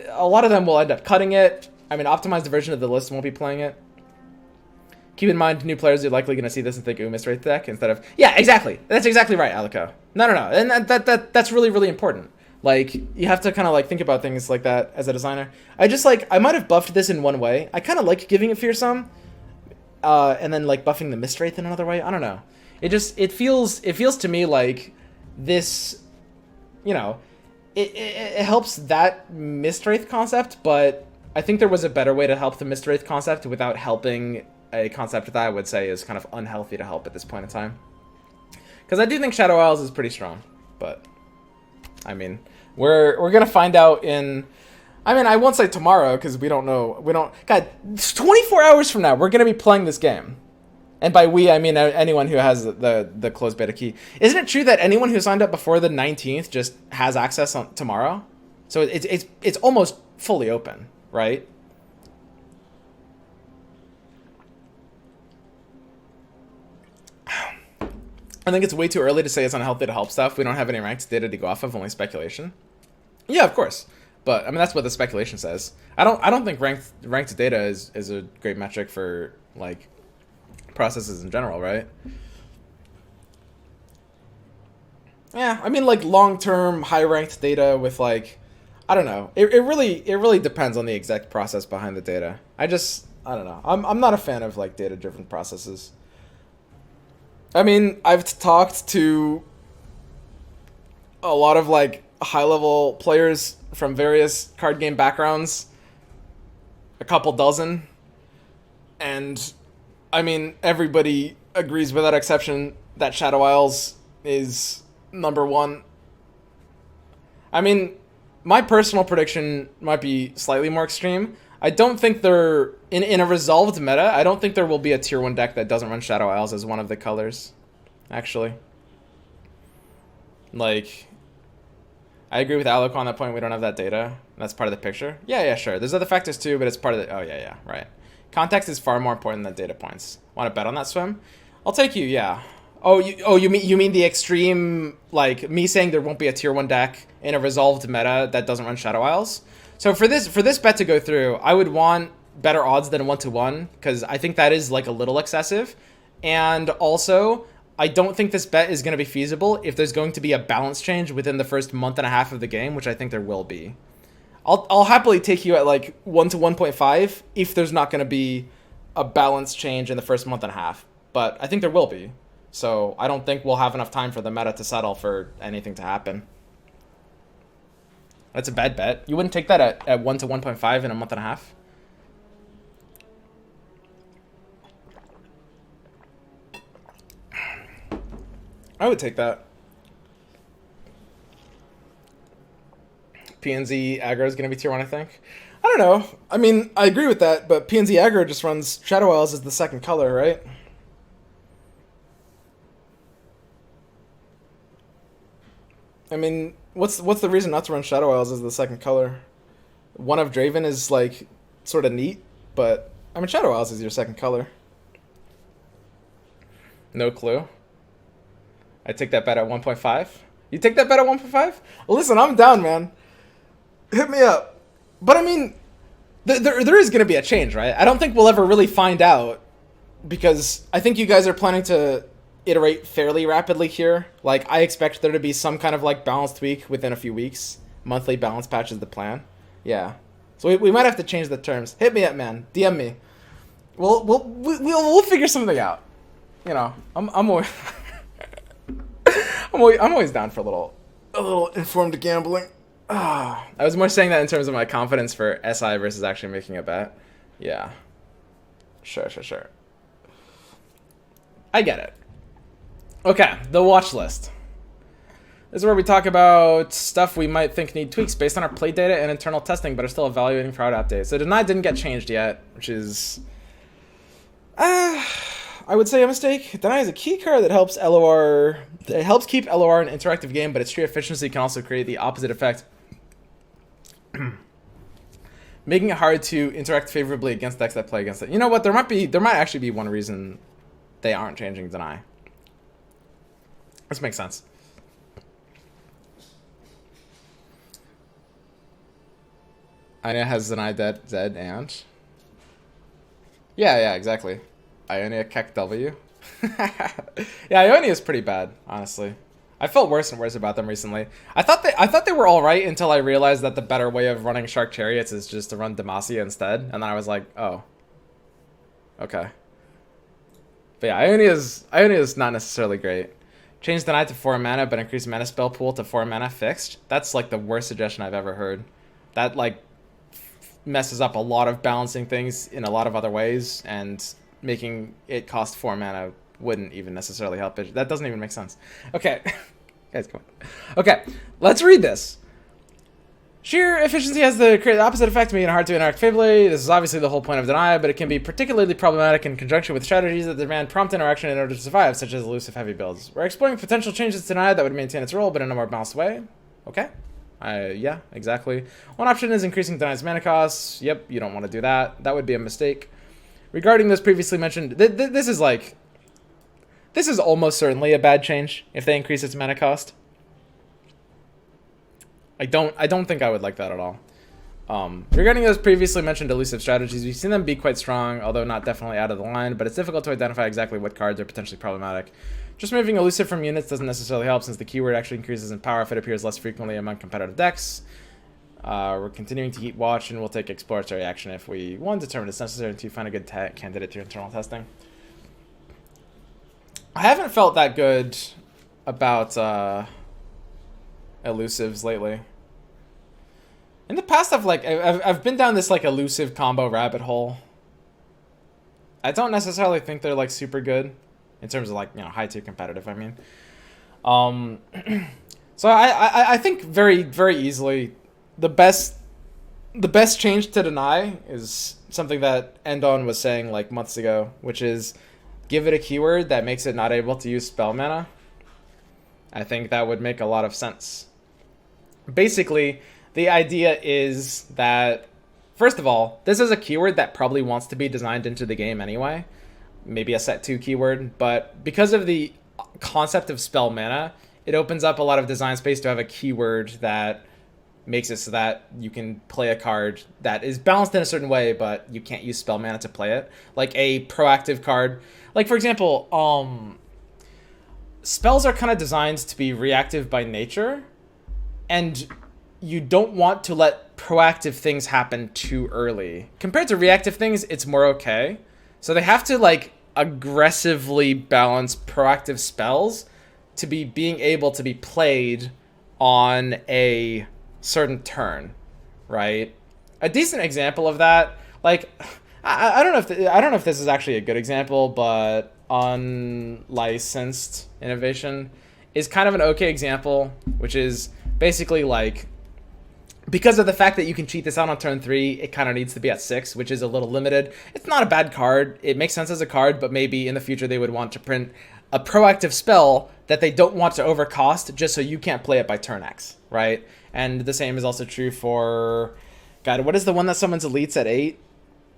a lot of them will end up cutting it. I mean, optimized version of the list won't be playing it. Keep in mind, new players are likely going to see this and think, ooh, Mist Wraith deck, instead of... Yeah, exactly. That's exactly right, Alico. No. And that's really, really important. Like, you have to kind of, like, think about things like that as a designer. I just, like, I might have buffed this in one way. I kind of like giving it Fearsome, and then, like, buffing the Mist Wraith in another way. I don't know. It feels to me like this, you know, it helps that Mist Wraith concept, but I think there was a better way to help the Mist Wraith concept without helping a concept that I would say is kind of unhealthy to help at this point in time. Because I do think Shadow Isles is pretty strong, but I mean, we're gonna find out in. I mean, I won't say tomorrow because we don't know. God, 24 hours from now, we're gonna be playing this game, and by we I mean anyone who has the closed beta key. Isn't it true that anyone who signed up before the 19th just has access on tomorrow? So it's almost fully open, right? I think it's way too early to say it's unhealthy to help stuff. We don't have any ranked data to go off of, only speculation. Yeah, of course. But I mean that's what the speculation says. I don't think ranked data is a great metric for like processes in general, right? Yeah, I mean like long-term high ranked data with like I don't know. It really depends on the exact process behind the data. I don't know. I'm not a fan of like data-driven processes. I mean, I've talked to a lot of like high-level players from various card game backgrounds, a couple dozen, and I mean, everybody agrees without exception that Shadow Isles is #1. I mean, my personal prediction might be slightly more extreme. I don't think they're in a resolved meta. I don't think there will be a tier 1 deck that doesn't run Shadow Isles as one of the colors. Actually, like, I agree with Alec on that point. We don't have that data. That's part of the picture. Yeah, sure. There's other factors too, but it's part of the. Oh yeah, right. Context is far more important than data points. Want to bet on that, Swim? I'll take you. Yeah. You mean the extreme, like me saying there won't be a tier 1 deck in a resolved meta that doesn't run Shadow Isles? So for this bet to go through, I would want better odds than 1-to-1 because I think that is like a little excessive, and also I don't think this bet is going to be feasible if there's going to be a balance change within the first month and a half of the game, which I think there will be. I'll happily take you at like 1 to 1.5 if there's not going to be a balance change in the first month and a half, but I think there will be. So I don't think we'll have enough time for the meta to settle for anything to happen. That's a bad bet. You wouldn't take that at 1 to 1.5 in a month and a half? I would take that. PNZ aggro is going to be tier 1, I think. I don't know. I mean, I agree with that, but PNZ aggro just runs Shadow Isles as the second color, right? I mean, what's the reason not to run Shadow Isles as the second color? One of Draven is like sort of neat, but I mean Shadow Isles is your second color. No clue. I take that bet at 1.5. You take that bet at 1.5? Listen, I'm down, man. Hit me up. But I mean, there is going to be a change, right? I don't think we'll ever really find out because I think you guys are planning to iterate fairly rapidly here. Like, I expect there to be some kind of like balance tweak within a few weeks. Monthly balance patch is the plan. Yeah. So we might have to change the terms. Hit me up, man. DM me. We'll figure something out. You know, I'm always I'm always down for a little informed gambling. I was more saying that in terms of my confidence for SI versus actually making a bet. Yeah. Sure. I get it. Okay, the watch list. This is where we talk about stuff we might think need tweaks based on our play data and internal testing, but are still evaluating for out updates. So Deny didn't get changed yet, which is I would say a mistake. Deny is a key card that helps LOR. It helps keep LOR in an interactive game, but its sheer efficiency can also create the opposite effect, making it hard to interact favorably against decks that play against it. You know what? There might actually be one reason they aren't changing Deny. This makes sense. Ionia has Deny dead and yeah, exactly. Ionia Keck W. Yeah, Ionia is pretty bad, honestly. I felt worse and worse about them recently. I thought they were all right until I realized that the better way of running Shark Chariots is just to run Damacia instead, and then I was like, oh, okay. But yeah, Ionia is not necessarily great. Change Deny to 4 mana, but increase mana spell pool to 4 mana fixed. That's like the worst suggestion I've ever heard. That like messes up a lot of balancing things in a lot of other ways, and making it cost 4 mana wouldn't even necessarily help it. That doesn't even make sense. Okay. Guys, come on. Okay, let's read this. Sheer efficiency has the opposite effect, making it hard to interact favorably. This is obviously the whole point of Deny, but it can be particularly problematic in conjunction with strategies that demand prompt interaction in order to survive, such as elusive heavy builds. We're exploring potential changes to Deny that would maintain its role, but in a more balanced way. Okay. Yeah, exactly. One option is increasing Deny's mana costs. Yep, you don't want to do that. That would be a mistake. Regarding those previously mentioned, this is almost certainly a bad change if they increase its mana cost. I don't think I would like that at all. Regarding those previously mentioned elusive strategies, we've seen them be quite strong, although not definitely out of the line, but it's difficult to identify exactly what cards are potentially problematic. Just moving elusive from units doesn't necessarily help, since the keyword actually increases in power if it appears less frequently among competitive decks. We're continuing to keep watch, and we'll take exploratory action if we, 1, determine it's necessary, to find a good candidate through internal testing. I haven't felt that good about elusives lately. In the past, I've been down this like elusive combo rabbit hole. I don't necessarily think they're like super good in terms of like, you know, high tier competitive. I mean, so I think very easily the best change to Deny is something that Endon was saying like months ago, which is give it a keyword that makes it not able to use spell mana. I think that would make a lot of sense. Basically, the idea is that, first of all, this is a keyword that probably wants to be designed into the game anyway. Maybe a set 2 keyword, but because of the concept of spell mana, it opens up a lot of design space to have a keyword that makes it so that you can play a card that is balanced in a certain way, but you can't use spell mana to play it. Like a proactive card. Like, for example, spells are kind of designed to be reactive by nature, and you don't want to let proactive things happen too early. Compared to reactive things, it's more okay. So they have to like aggressively balance proactive spells to be being able to be played on a certain turn, right? A decent example of that, like I don't know if this is actually a good example, but Unlicensed Innovation is kind of an okay example, which is basically like, because of the fact that you can cheat this out on turn 3, it kind of needs to be at 6, which is a little limited. It's not a bad card. It makes sense as a card, but maybe in the future they would want to print a proactive spell that they don't want to overcost just so you can't play it by turn X, right? And the same is also true for, God, what is the one that summons elites at 8?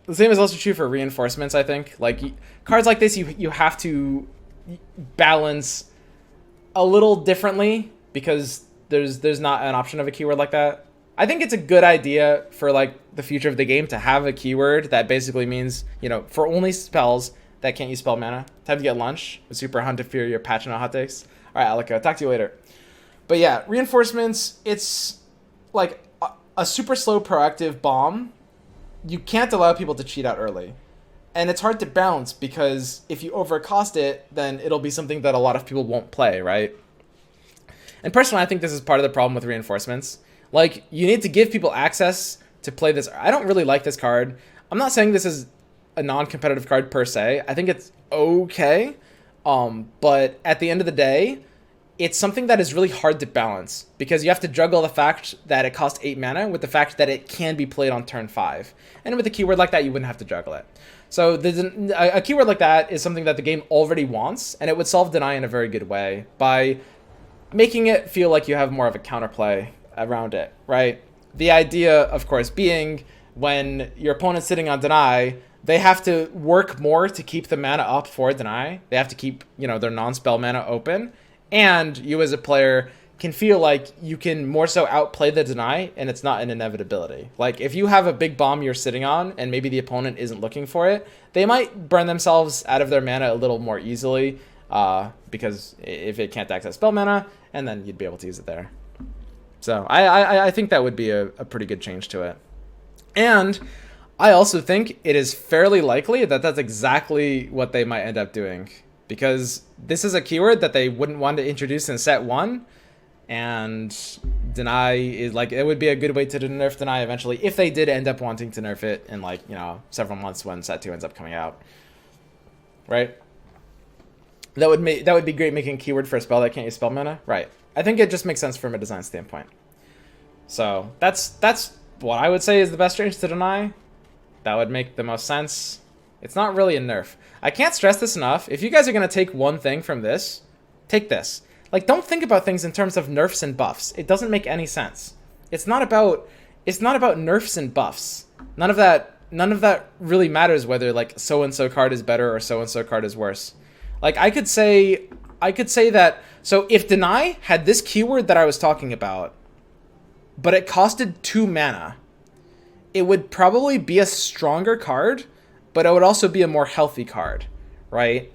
The same is also true for reinforcements, I think. Like, cards like this, you have to balance a little differently because there's not an option of a keyword like that. I think it's a good idea for like the future of the game to have a keyword that basically means, you know, for only spells that can't use spell mana. Time to get lunch with Super Hunt if you're patching on hot takes. All right, Alika, talk to you later. But yeah, reinforcements, it's like a super slow proactive bomb. You can't allow people to cheat out early. And it's hard to balance because if you overcost it, then it'll be something that a lot of people won't play, right? And personally, I think this is part of the problem with reinforcements. Like, you need to give people access to play this. I don't really like this card. I'm not saying this is a non-competitive card per se. I think it's okay. But at the end of the day, it's something that is really hard to balance because you have to juggle the fact that it costs 8 mana with the fact that it can be played on turn 5. And with a keyword like that, you wouldn't have to juggle it. So a keyword like that is something that the game already wants, and it would solve Deny in a very good way by making it feel like you have more of a counterplay around it, right? The idea, of course, being when your opponent's sitting on Deny, they have to work more to keep the mana up for Deny. They have to keep, you know, their non-spell mana open. And you as a player can feel like you can more so outplay the Deny, and it's not an inevitability. Like, if you have a big bomb you're sitting on, and maybe the opponent isn't looking for it, they might burn themselves out of their mana a little more easily, because if it can't access spell mana, and then you'd be able to use it there. So I think that would be a pretty good change to it. And I also think it is fairly likely that that's exactly what they might end up doing, because this is a keyword that they wouldn't want to introduce in set 1, and Deny is like, it would be a good way to nerf Deny eventually if they did end up wanting to nerf it in, like, you know, several months when set 2 ends up coming out. right? That would be great making a keyword for a spell that can't use spell mana, right? I think it just makes sense from a design standpoint. So that's what I would say is the best range to deny. That would make the most sense. It's not really a nerf. I can't stress this enough. If you guys are gonna take one thing from this, take this. Like, don't think about things in terms of nerfs and buffs. It doesn't make any sense. It's not about nerfs and buffs. None of that really matters whether like so and so card is better or so and so card is worse. Like I could say that, so if deny had this keyword that I was talking about, but it costed 2 mana, it would probably be a stronger card, but it would also be a more healthy card, right?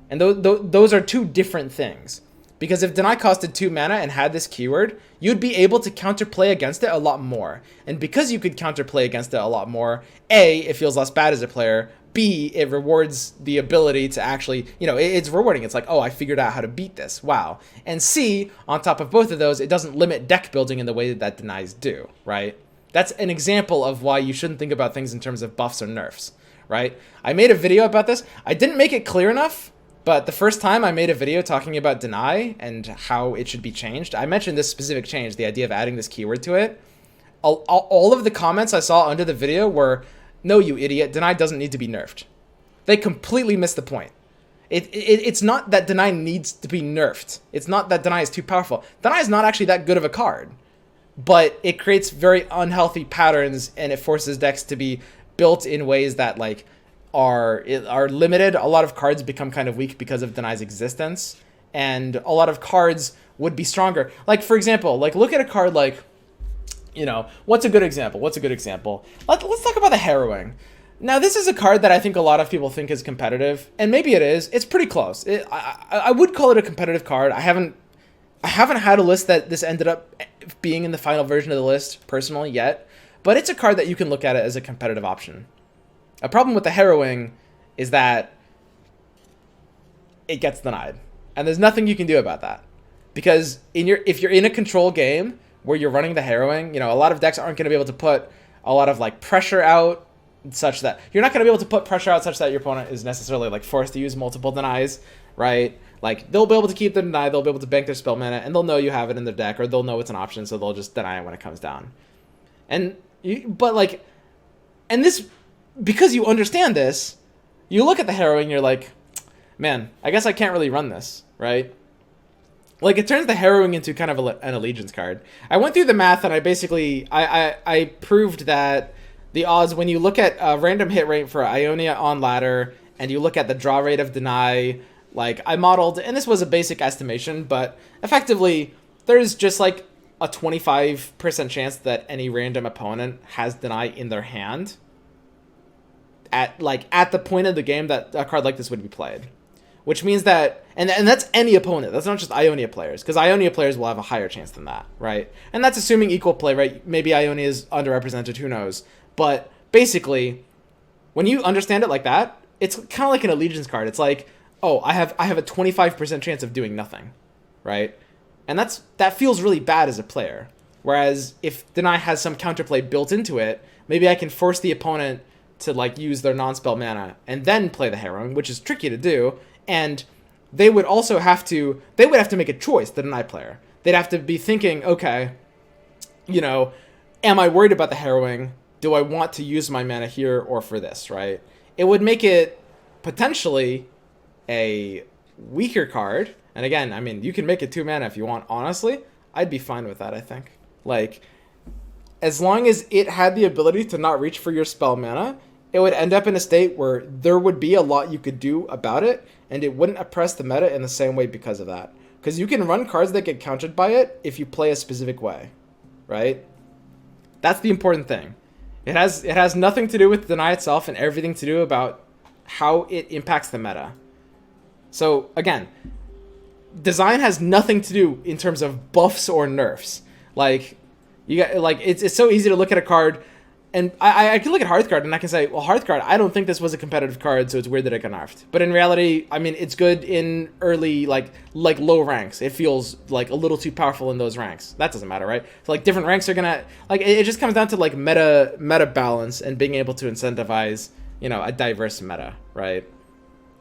And those are two different things. Because if deny costed 2 mana and had this keyword, you'd be able to counterplay against it a lot more. And because you could counterplay against it a lot more, A, it feels less bad as a player, B, it rewards the ability to actually, it's rewarding. It's like, oh, I figured out how to beat this. Wow. And C, on top of both of those, it doesn't limit deck building in the way that denies do, right? That's an example of why you shouldn't think about things in terms of buffs or nerfs, right? I made a video about this. I didn't make it clear enough, but the first time I made a video talking about deny and how it should be changed, I mentioned this specific change, the idea of adding this keyword to it. All of the comments I saw under the video were, no, you idiot, deny doesn't need to be nerfed. They completely missed the point. It's not that deny needs to be nerfed. It's not that deny is too powerful. Deny is not actually that good of a card, but it creates very unhealthy patterns and it forces decks to be built in ways that like are limited. A lot of cards become kind of weak because of deny's existence, and a lot of cards would be stronger. Like, for example, like look at a card like, what's a good example? Let's talk about the Harrowing. Now, this is a card that I think a lot of people think is competitive, and maybe it is. It's pretty close. I would call it a competitive card. I haven't had a list that this ended up being in the final version of the list personally yet, but it's a card that you can look at it as a competitive option. A problem with the Harrowing is that it gets denied, and there's nothing you can do about that, because if you're in a control game where you're running the Harrowing, a lot of decks aren't going to be able to put a lot of like pressure out such that you're not going to be able to put pressure out such that your opponent is necessarily like forced to use multiple denies, right? Like they'll be able to keep the deny, they'll be able to bank their spell mana, and they'll know you have it in their deck, or they'll know it's an option, so they'll just deny it when it comes down. Because you understand this, you look at the Harrowing, you're like, man, I guess I can't really run this, right? Like, it turns the Harrowing into kind of an allegiance card. I went through the math, and I proved that the odds, when you look at a random hit rate for Ionia on ladder, and you look at the draw rate of deny, like, I modeled, and this was a basic estimation, but effectively, there's just, like, a 25% chance that any random opponent has deny in their hand at the point of the game that a card like this would be played. Which means that, and that's any opponent. That's not just Ionia players, because Ionia players will have a higher chance than that, right? And that's assuming equal play, right? Maybe Ionia is underrepresented, who knows? But basically, when you understand it like that, it's kind of like an allegiance card. It's like, oh, I have a 25% chance of doing nothing, right? And that feels really bad as a player. Whereas if deny has some counterplay built into it, maybe I can force the opponent to like use their non-spell mana and then play the Harrowing, which is tricky to do. And they would have to make a choice, the deny player. They'd have to be thinking, okay, am I worried about the Harrowing? Do I want to use my mana here or for this, right? It would make it potentially a weaker card. And again, I mean, you can make it 2 mana if you want. Honestly, I'd be fine with that, I think. Like, as long as it had the ability to not reach for your spell mana, it would end up in a state where there would be a lot you could do about it, and it wouldn't oppress the meta in the same way because of that. Because you can run cards that get countered by it if you play a specific way, right? That's the important thing. It has nothing to do with deny itself and everything to do about how it impacts the meta. So again, design has nothing to do in terms of buffs or nerfs. Like, it's so easy to look at a card. And I can look at Hearthguard and I can say, well, Hearthguard, I don't think this was a competitive card, so it's weird that it got nerfed. But in reality, I mean, it's good in early, like low ranks. It feels like a little too powerful in those ranks. That doesn't matter, right? So, like, different ranks are gonna, like, it just comes down to, like, meta balance and being able to incentivize, a diverse meta, right?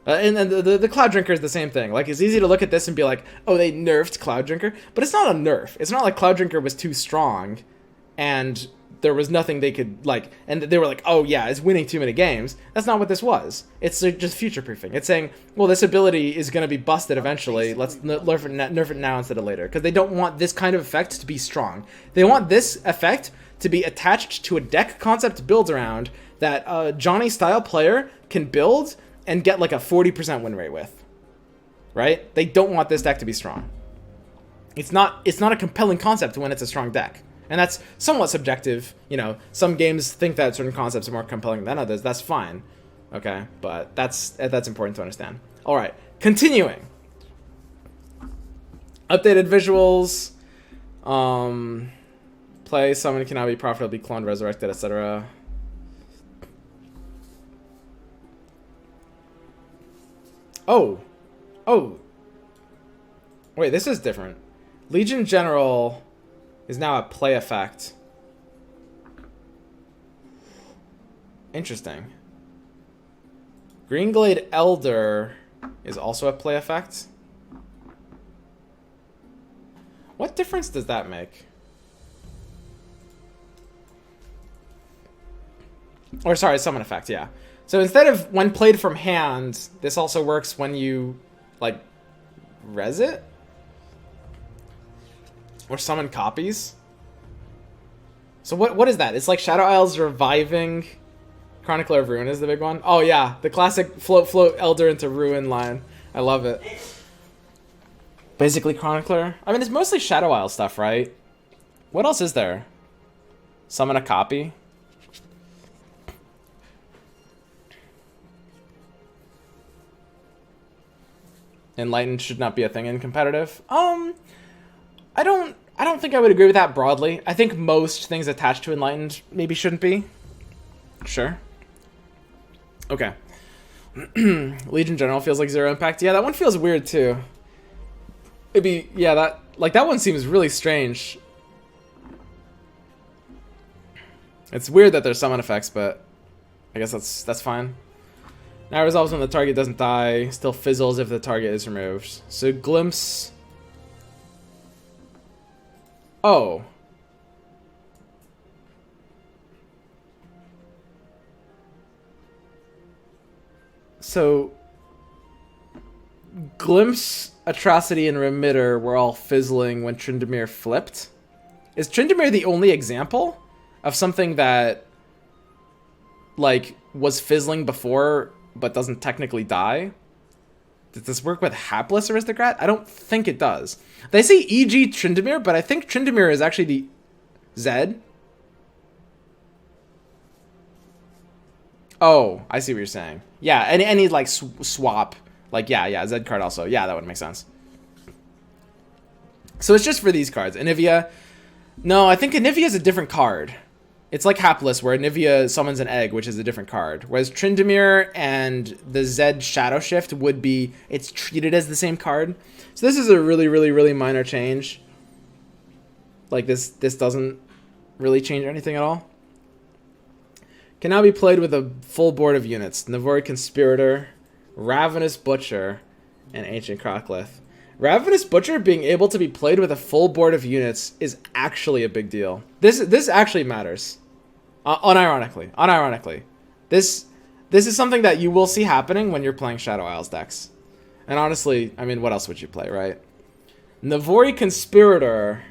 And the Clouddrinker is the same thing. Like, it's easy to look at this and be like, oh, they nerfed Clouddrinker. But it's not a nerf. It's not like Clouddrinker was too strong and there was nothing they could, like, and they were like, oh, yeah, it's winning too many games. That's not what this was. It's just future-proofing. It's saying, well, this ability is going to be busted eventually. Let's nerf it now instead of later. Because they don't want this kind of effect to be strong. They want this effect to be attached to a deck concept build around that a Johnny-style player can build and get like a 40% win rate with, right? They don't want this deck to be strong. It's not a compelling concept when it's a strong deck. And that's somewhat subjective. You know, some games think that certain concepts are more compelling than others. That's fine. Okay, but that's important to understand. All right, continuing. Updated visuals. Play, summon cannot be profitably cloned, resurrected, etc. Oh. Wait, this is different. Legion General is now a play effect. Interesting. Greenglade Elder is also a play effect. What difference does that make? Or sorry, summon effect, yeah. So instead of when played from hand, this also works when you, like, res it? Or summon copies? So what is that? It's like Shadow Isles reviving Chronicler of Ruin is the big one. Oh yeah, the classic float Elder into Ruin line. I love it. Basically Chronicler. I mean, it's mostly Shadow Isle stuff, right? What else is there? Summon a copy? Enlightened should not be a thing in competitive. I don't think I would agree with that broadly. I think most things attached to Enlightened maybe shouldn't be. Sure. Okay. Legion General feels like 0 impact. Yeah, that one feels weird too. Maybe, yeah, that one seems really strange. It's weird that there's summon effects, but I guess that's fine. Now resolves when the target doesn't die. Still fizzles if the target is removed. So glimpse. Oh. So glimpse, atrocity, and remitter were all fizzling when Tryndamere flipped. Is Tryndamere the only example of something that, like, was fizzling before but doesn't technically die? Does this work with Hapless Aristocrat? I don't think it does. They say e.g. Tryndamere, but I think Tryndamere is actually the Zed. Oh, I see what you're saying. Yeah, any like swap. Like, yeah, Zed card also. Yeah, that would make sense. So it's just for these cards. Anivia. No, I think Anivia is a different card. It's like Hapless, where Anivia summons an egg, which is a different card. Whereas Tryndamere and the Zed Shadow Shift would be, it's treated as the same card. So this is a really, really, really minor change. Like, this doesn't really change anything at all. Can now be played with a full board of units. Navori Conspirator, Ravenous Butcher, and Ancient Crocklith. Ravenous Butcher being able to be played with a full board of units is actually a big deal. This actually matters. Unironically. This is something that you will see happening when you're playing Shadow Isles decks. And honestly, I mean, what else would you play, right? Navori Conspirator.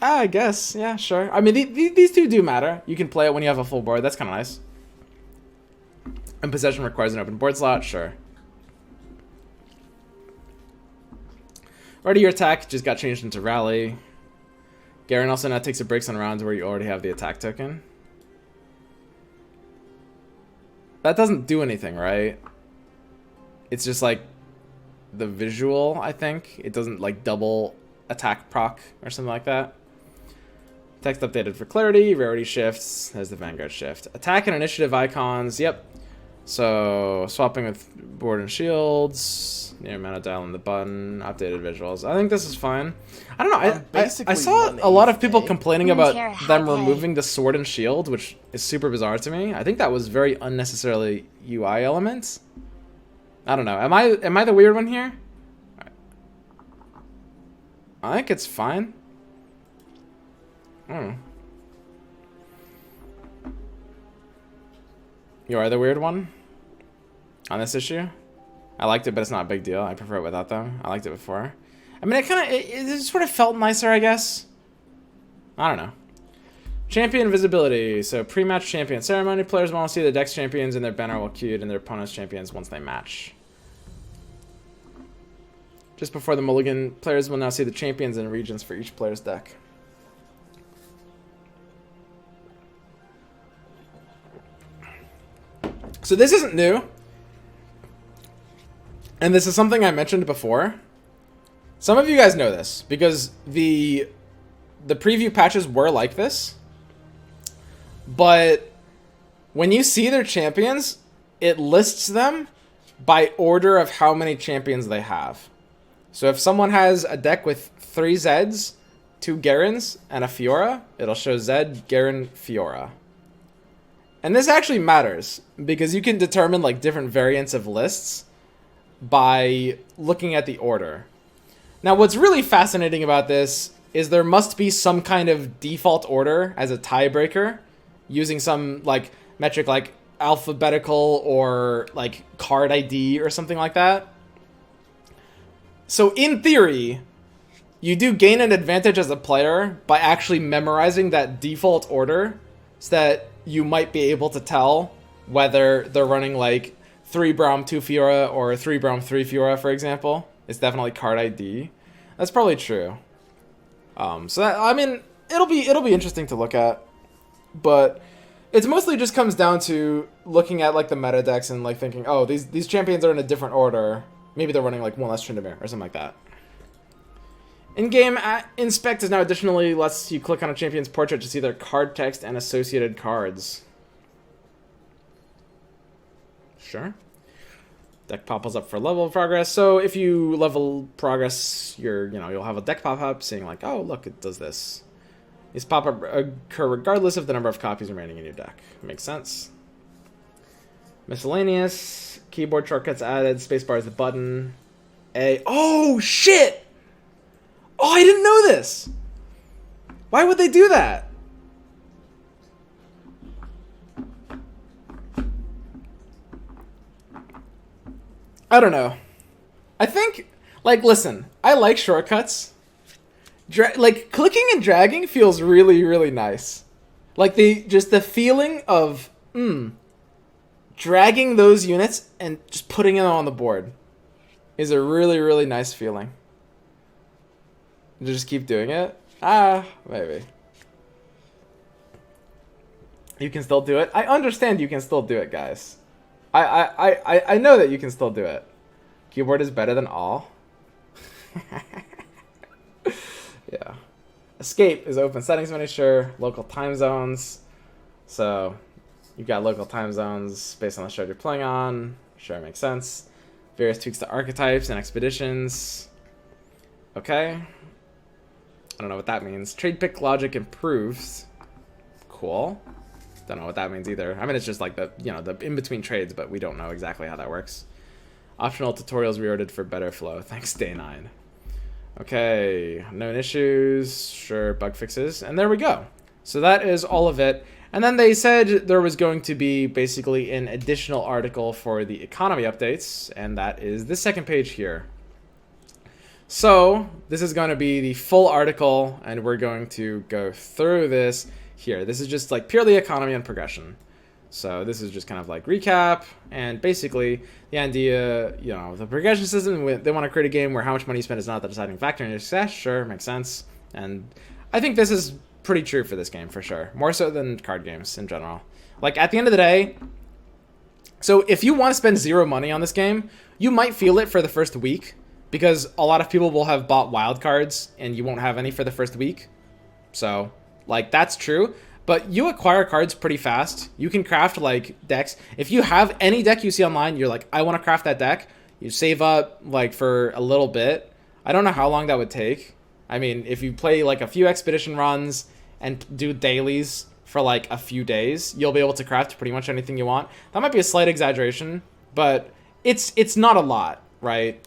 I guess, yeah, sure. I mean, these two do matter. You can play it when you have a full board. That's kind of nice. And possession requires an open board slot, sure. Already your attack just got changed into rally. Garen also now takes a breaks on rounds where you already have the attack token. That doesn't do anything, right? It's just like the visual, I think. It doesn't like double attack proc or something like that. Text updated for clarity. Rarity shifts. There's the Vanguard shift. Attack and initiative icons. Yep. So swapping with board and shields, near mana dial on the button, updated visuals. I think this is fine. I don't know. I saw a lot of people complaining about them removing the sword and shield, which is super bizarre to me. I think that was very unnecessarily UI elements. I don't know. Am I the weird one here? I think it's fine. I don't know. You are the weird one on this issue. I liked it, but it's not a big deal. I prefer it without them. I liked it before. I mean, it sort of felt nicer, I guess. I don't know. Champion visibility. So pre-match champion ceremony. Players want to see the deck's champions and their banner will queued and their opponent's champions once they match. Just before the mulligan, players will now see the champions and regions for each player's deck. So this isn't new. And this is something I mentioned before. Some of you guys know this because the preview patches were like this. But when you see their champions, it lists them by order of how many champions they have. So if someone has a deck with 3 Zeds, 2 Garens, and a Fiora, it'll show Zed, Garen, Fiora. And this actually matters because you can determine like different variants of lists by looking at the order. Now, what's really fascinating about this is there must be some kind of default order as a tiebreaker using some like metric like alphabetical or like card ID or something like that. So in theory, you do gain an advantage as a player by actually memorizing that default order so that you might be able to tell whether they're running like 3 Braum 2 Fiora or 3 Braum 3 Fiora, for example. It's definitely card ID. That's probably true. So that, I mean, it'll be interesting to look at, but it mostly just comes down to looking at like the meta decks and like thinking, oh, these champions are in a different order. Maybe they're running like one less Tryndamere or something like that. In-game inspect is now additionally lets you click on a champion's portrait to see their card text and associated cards. Sure. Deck pop-ups up for level of progress. So if you level progress, you'll have a deck pop-up saying like, oh, look, it does this. These pop-up occur regardless of the number of copies remaining in your deck. Makes sense. Miscellaneous. Keyboard shortcuts added. Spacebar is the button. Oh, shit! Oh, I didn't know this! Why would they do that? I don't know. I think, like, listen, I like shortcuts. Like, clicking and dragging feels really, really nice. Like, just the feeling of, dragging those units and just putting them on the board is a really, really nice feeling. Just keep doing it? Maybe. You can still do it. I understand you can still do it, guys. I know that you can still do it. Keyboard is better than all. Yeah. Escape is open settings menu, sure. Local time zones. So you've got local time zones based on the shard you're playing on. Sure, makes sense. Various tweaks to archetypes and expeditions. Okay. I don't know what that means. Trade pick logic improves. Cool. Don't know what that means either. I mean, it's just like the in-between trades, but we don't know exactly how that works. Optional tutorials reordered for better flow. Thanks, Day 9. Okay, known issues. Sure, bug fixes. And there we go. So that is all of it. And then they said there was going to be basically an additional article for the economy updates, and that is this second page here. So this is going to be the full article, and we're going to go through this here. This is just like purely economy and progression. So this is just kind of like recap, and basically the idea, the progression system, they want to create a game where how much money you spend is not the deciding factor in your success. Sure, makes sense. And I think this is pretty true for this game, for sure. More so than card games in general. Like, at the end of the day, so if you want to spend 0 money on this game, you might feel it for the first week, because a lot of people will have bought wild cards, and you won't have any for the first week. So, like, that's true. But you acquire cards pretty fast. You can craft like decks. If you have any deck you see online, you're like, I want to craft that deck. You save up like for a little bit. I don't know how long that would take. I mean, if you play like a few expedition runs and do dailies for like a few days, you'll be able to craft pretty much anything you want. That might be a slight exaggeration, but it's not a lot, right?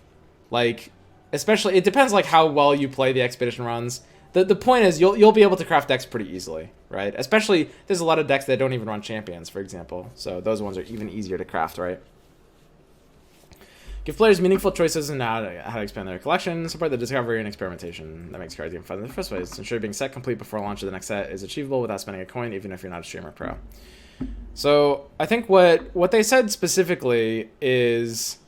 Like, especially, it depends like how well you play the expedition runs. The point is you'll be able to craft decks pretty easily, right? Especially there's a lot of decks that don't even run champions, for example. So those ones are even easier to craft, right? Give players meaningful choices in how to expand their collection. Support the discovery and experimentation that makes cards game fun in the first place. Ensure being set complete before launch of the next set is achievable without spending a coin, even if you're not a streamer pro. So I think what they said specifically is,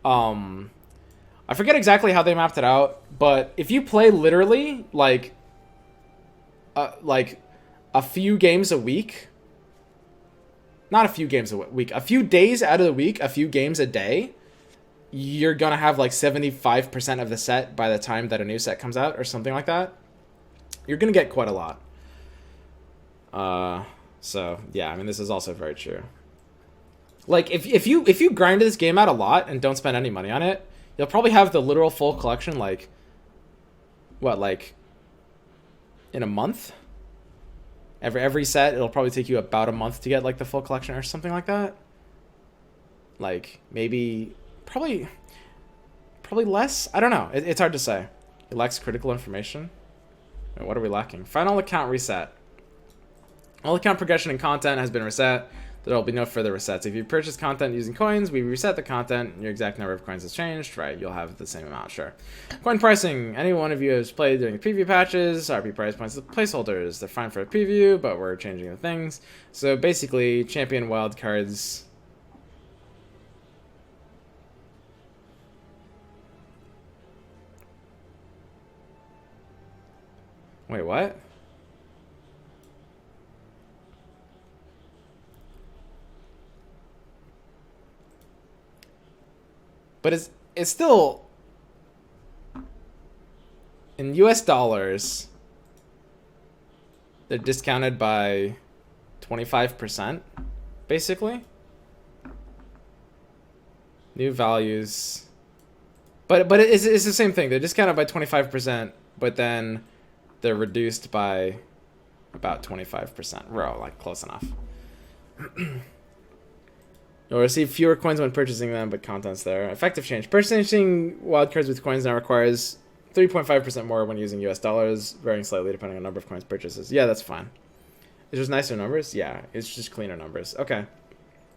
I forget exactly how they mapped it out, but if you play literally like a few games a week, not a few games a week, a few days out of the week, a few games a day, you're gonna have like 75% of the set by the time that a new set comes out or something like that. You're gonna get quite a lot. So yeah, I mean, this is also very true. Like if you grind this game out a lot and don't spend any money on it, you'll probably have the literal full collection like in a month. Every set, it'll probably take you about a month to get like the full collection or something like that. Like maybe probably less. I don't know. It's hard to say. It lacks critical information. Wait, what are we lacking? Final account reset. All account progression and content has been reset. There will be no further resets. If you purchase content using coins, we reset the content. Your exact number of coins has changed. Right, you'll have the same amount, sure. Coin pricing. Any one of you has played during the preview patches. RP price points the placeholders. They're fine for a preview, but we're changing the things. So basically, champion wild cards. Wait, what? But it's still in US dollars. They're discounted by 25%, basically. New values. But it's the same thing. They're discounted by 25%, but then they're reduced by about 25%. Bro, like close enough. You'll receive fewer coins when purchasing them, but content's there. Effective change. Purchasing wildcards with coins now requires 3.5% more when using US dollars, varying slightly depending on number of coins purchases. Yeah, that's fine. It's just nicer numbers? Yeah, it's just cleaner numbers. Okay.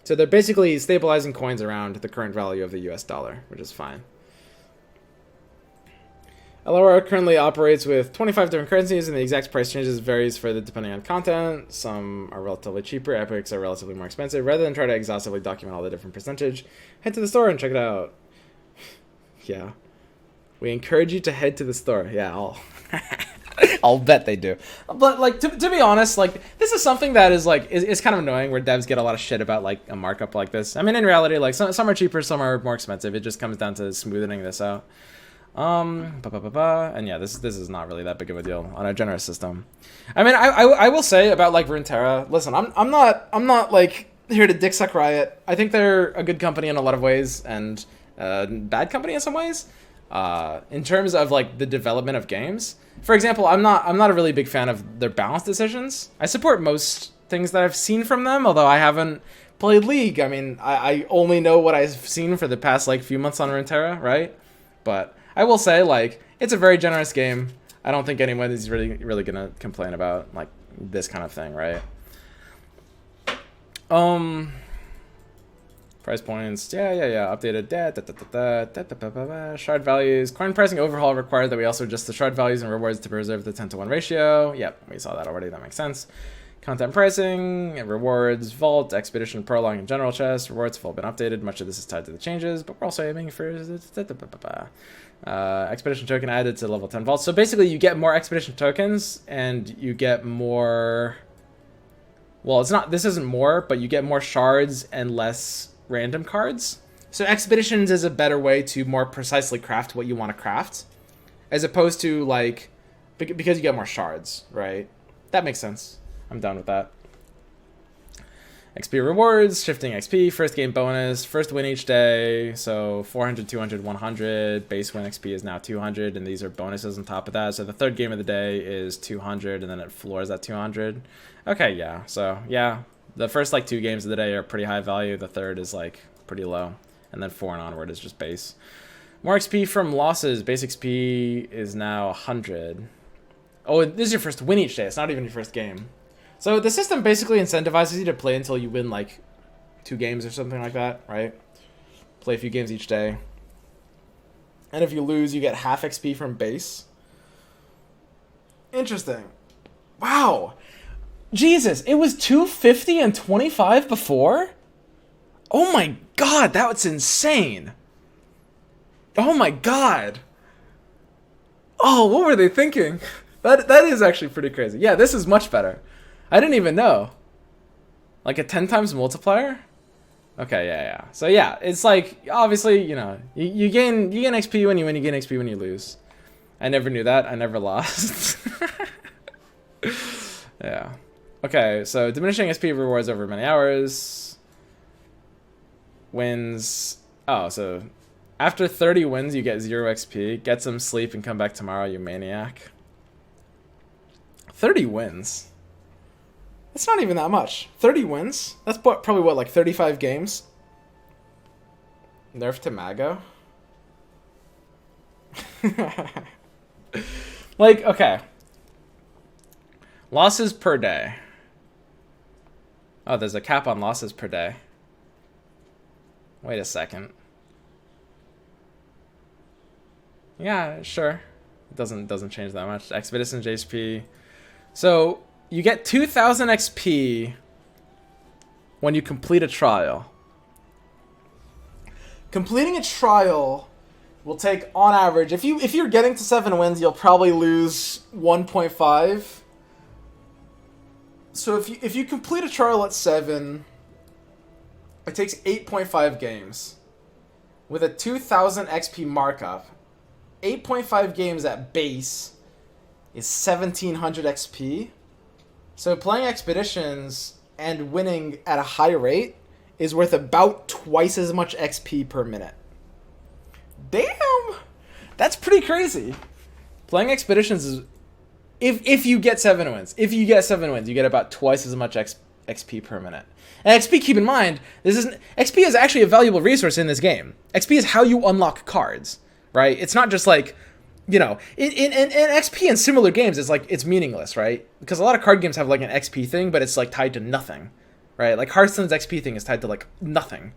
So they're basically stabilizing coins around the current value of the US dollar, which is fine. LRR currently operates with 25 different currencies, and the exact price changes varies further depending on content. Some are relatively cheaper, epics are relatively more expensive. Rather than try to exhaustively document all the different percentage, head to the store and check it out. Yeah. We encourage you to head to the store. Yeah, I'll bet they do. But like to be honest, like this is something that is like is kind of annoying where devs get a lot of shit about like a markup like this. I mean, in reality, like some are cheaper, some are more expensive. It just comes down to smoothing this out. And yeah, this is not really that big of a deal on a generous system. I mean, I will say about like Runeterra, listen, I'm not like here to dick suck Riot. I think they're a good company in a lot of ways and bad company in some ways. In terms of like the development of games, for example, I'm not a really big fan of their balance decisions. I support most things that I've seen from them, although I haven't played League. I mean, I only know what I've seen for the past like few months on Runeterra, right? But I will say, like, it's a very generous game. I don't think anyone is really gonna complain about like this kind of thing, right? Price points, yeah. Updated shard values. Coin pricing overhaul required that we also adjust the shard values and rewards to preserve the 10-to-1 ratio. Yep, we saw that already. That makes sense. Content pricing, rewards, vault, expedition, prologue, and general chest. Rewards have all been updated. Much of this is tied to the changes, but we're also aiming for expedition token added to level 10 vault. So basically, you get more expedition tokens, and you get more. Well, it's not. This isn't more, but you get more shards and less random cards. So expeditions is a better way to more precisely craft what you want to craft, as opposed to like because you get more shards, right? That makes sense. I'm done with that. XP rewards, shifting XP, first game bonus, first win each day, so 400, 200, 100, base win XP is now 200, and these are bonuses on top of that, so the third game of the day is 200, and then it floors at 200. Okay, yeah, so, yeah, the first, like, 2 games of the day are pretty high value, the third is, like, pretty low, and then 4 and onward is just base. More XP from losses, base XP is now 100. Oh, this is your first win each day, it's not even your first game. So the system basically incentivizes you to play until you win like 2 games or something like that, right? Play a few games each day. And if you lose, you get half XP from base. Interesting. Wow. Jesus, it was 250 and 25 before? Oh my god, that's insane. Oh my god. Oh, what were they thinking? That is actually pretty crazy. Yeah, this is much better. I didn't even know. Like a 10 times multiplier? Okay, yeah. So yeah, it's like, obviously, you know, you gain XP when you win, you gain XP when you lose. I never knew that. I never lost. Yeah. Okay, so diminishing XP rewards over many hours. Wins. Oh, so after 30 wins, you get 0 XP. Get some sleep and come back tomorrow, you maniac. 30 wins. It's not even that much. 30 wins? That's probably what, like 35 games? Nerf to Mago? Like, okay. Losses per day. Oh, there's a cap on losses per day. Wait a second. Yeah, sure. It doesn't change that much. Expedition JSP. So you get 2,000 XP when you complete a trial. Completing a trial will take, on average, if you're getting to 7 wins, you'll probably lose 1.5. So if you complete a trial at 7, it takes 8.5 games. With a 2,000 XP markup, 8.5 games at base is 1,700 XP. So playing expeditions and winning at a high rate is worth about twice as much XP per minute. Damn! That's pretty crazy. Playing expeditions is... If you get 7 wins. If you get 7 wins, you get about twice as much XP per minute. And XP, keep in mind, XP is actually a valuable resource in this game. XP is how you unlock cards, right? It's not just like... You know, in XP in similar games, it's meaningless, right? Because a lot of card games have like an XP thing, but it's like tied to nothing, right? Like Hearthstone's XP thing is tied to like nothing.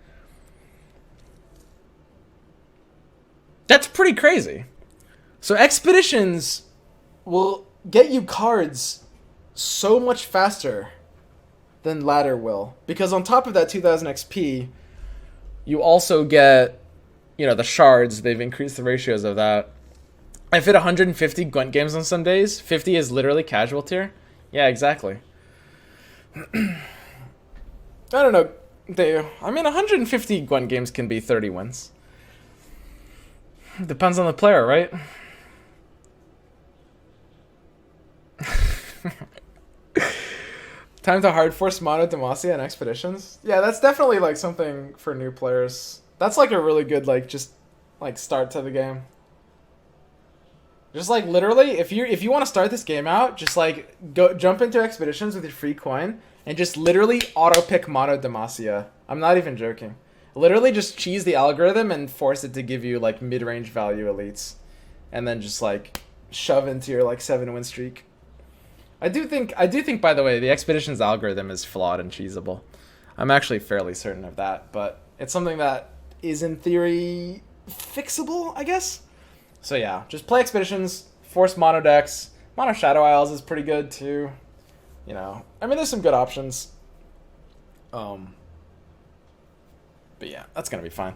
That's pretty crazy. So expeditions will get you cards so much faster than ladder will, because on top of that 2,000 XP, you also get, you know, the shards. They've increased the ratios of that. I've hit 150 Gwent games on some days. 50 is literally casual tier. Yeah, exactly. I don't know. I mean, 150 Gwent games can be 30 wins. Depends on the player, right? Time to hard force mono Damacia and expeditions. Yeah, that's definitely like something for new players. That's like a really good just start to the game. Just like literally, if you want to start this game out, just like jump into expeditions with your free coin and just literally auto pick mono Damacia. I'm not even joking. Literally just cheese the algorithm and force it to give you like mid-range value elites, and then just like shove into your like 7 win streak. I do think by the way the expeditions algorithm is flawed and cheesable. I'm actually fairly certain of that, but it's something that is in theory fixable, I guess. So yeah, just play expeditions, force mono decks. Mono Shadow Isles is pretty good too. You know, I mean, there's some good options. But yeah, that's gonna be fine.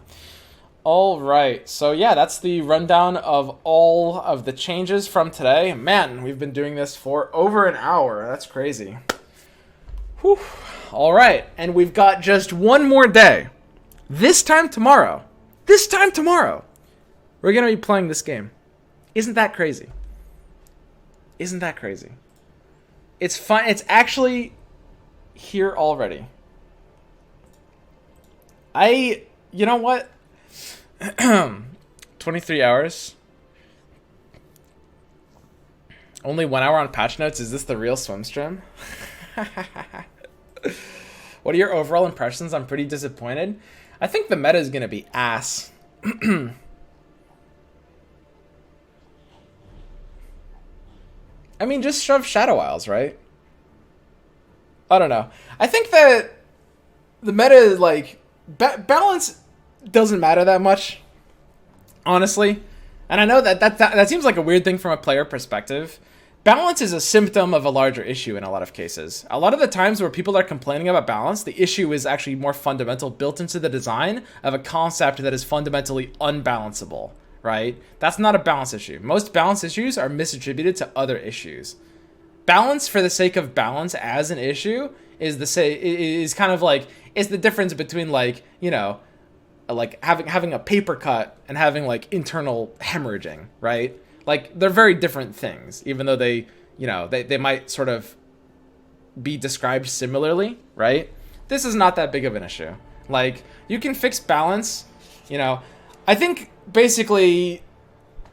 All right, so yeah, that's the rundown of all of the changes from today. Man, we've been doing this for over an hour. That's crazy. Whew. All right, and we've got just one more day. This time tomorrow, we're going to be playing this game. Isn't that crazy? Isn't that crazy? It's fun. It's actually here already. You know what? 23 hours. Only 1 hour on patch notes. Is this the real swim stream? What are your overall impressions? I'm pretty disappointed. I think the meta is going to be ass. I mean, just shove Shadow Isles, right? I don't know. I think that the meta is like balance doesn't matter that much, honestly. And I know that seems like a weird thing from a player perspective. Balance is a symptom of a larger issue in a lot of cases. A lot of the times where people are complaining about balance, the issue is actually more fundamental, built into the design of a concept that is fundamentally unbalanceable, right? That's not a balance issue. Most balance issues are misattributed to other issues. Balance for the sake of balance as an issue is kind of like, it's the difference between, like, you know, like having a paper cut and having like internal hemorrhaging, right? Like, they're very different things, even though they, you know, they might sort of be described similarly, right? This is not that big of an issue. Like, you can fix balance, you know. I think basically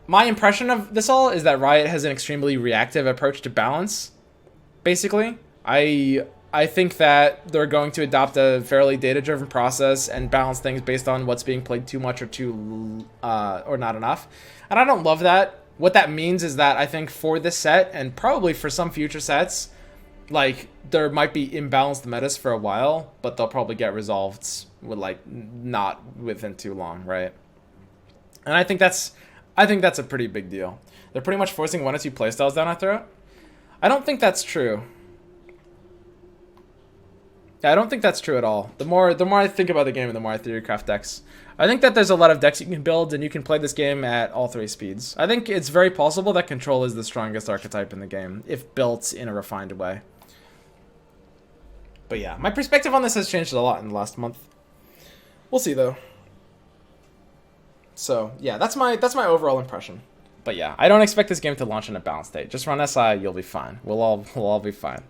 my impression of this all is that Riot has an extremely reactive approach to balance, basically. I think that they're going to adopt a fairly data-driven process and balance things based on what's being played too much or not enough. And I don't love that. What that means is that I think for this set, and probably for some future sets, like, there might be imbalanced metas for a while, but they'll probably get resolved with, like, not within too long, right? And I think that's a pretty big deal. They're pretty much forcing one or two playstyles down our throat. I don't think that's true. Yeah, I don't think that's true at all. The more I think about the game, the more I theory craft decks. I think that there's a lot of decks you can build, and you can play this game at all three speeds. I think it's very possible that control is the strongest archetype in the game, if built in a refined way. But yeah, my perspective on this has changed a lot in the last month. We'll see, though. So yeah, that's my overall impression. But yeah, I don't expect this game to launch in a balanced state. Just run SI, you'll be fine. We'll all be fine.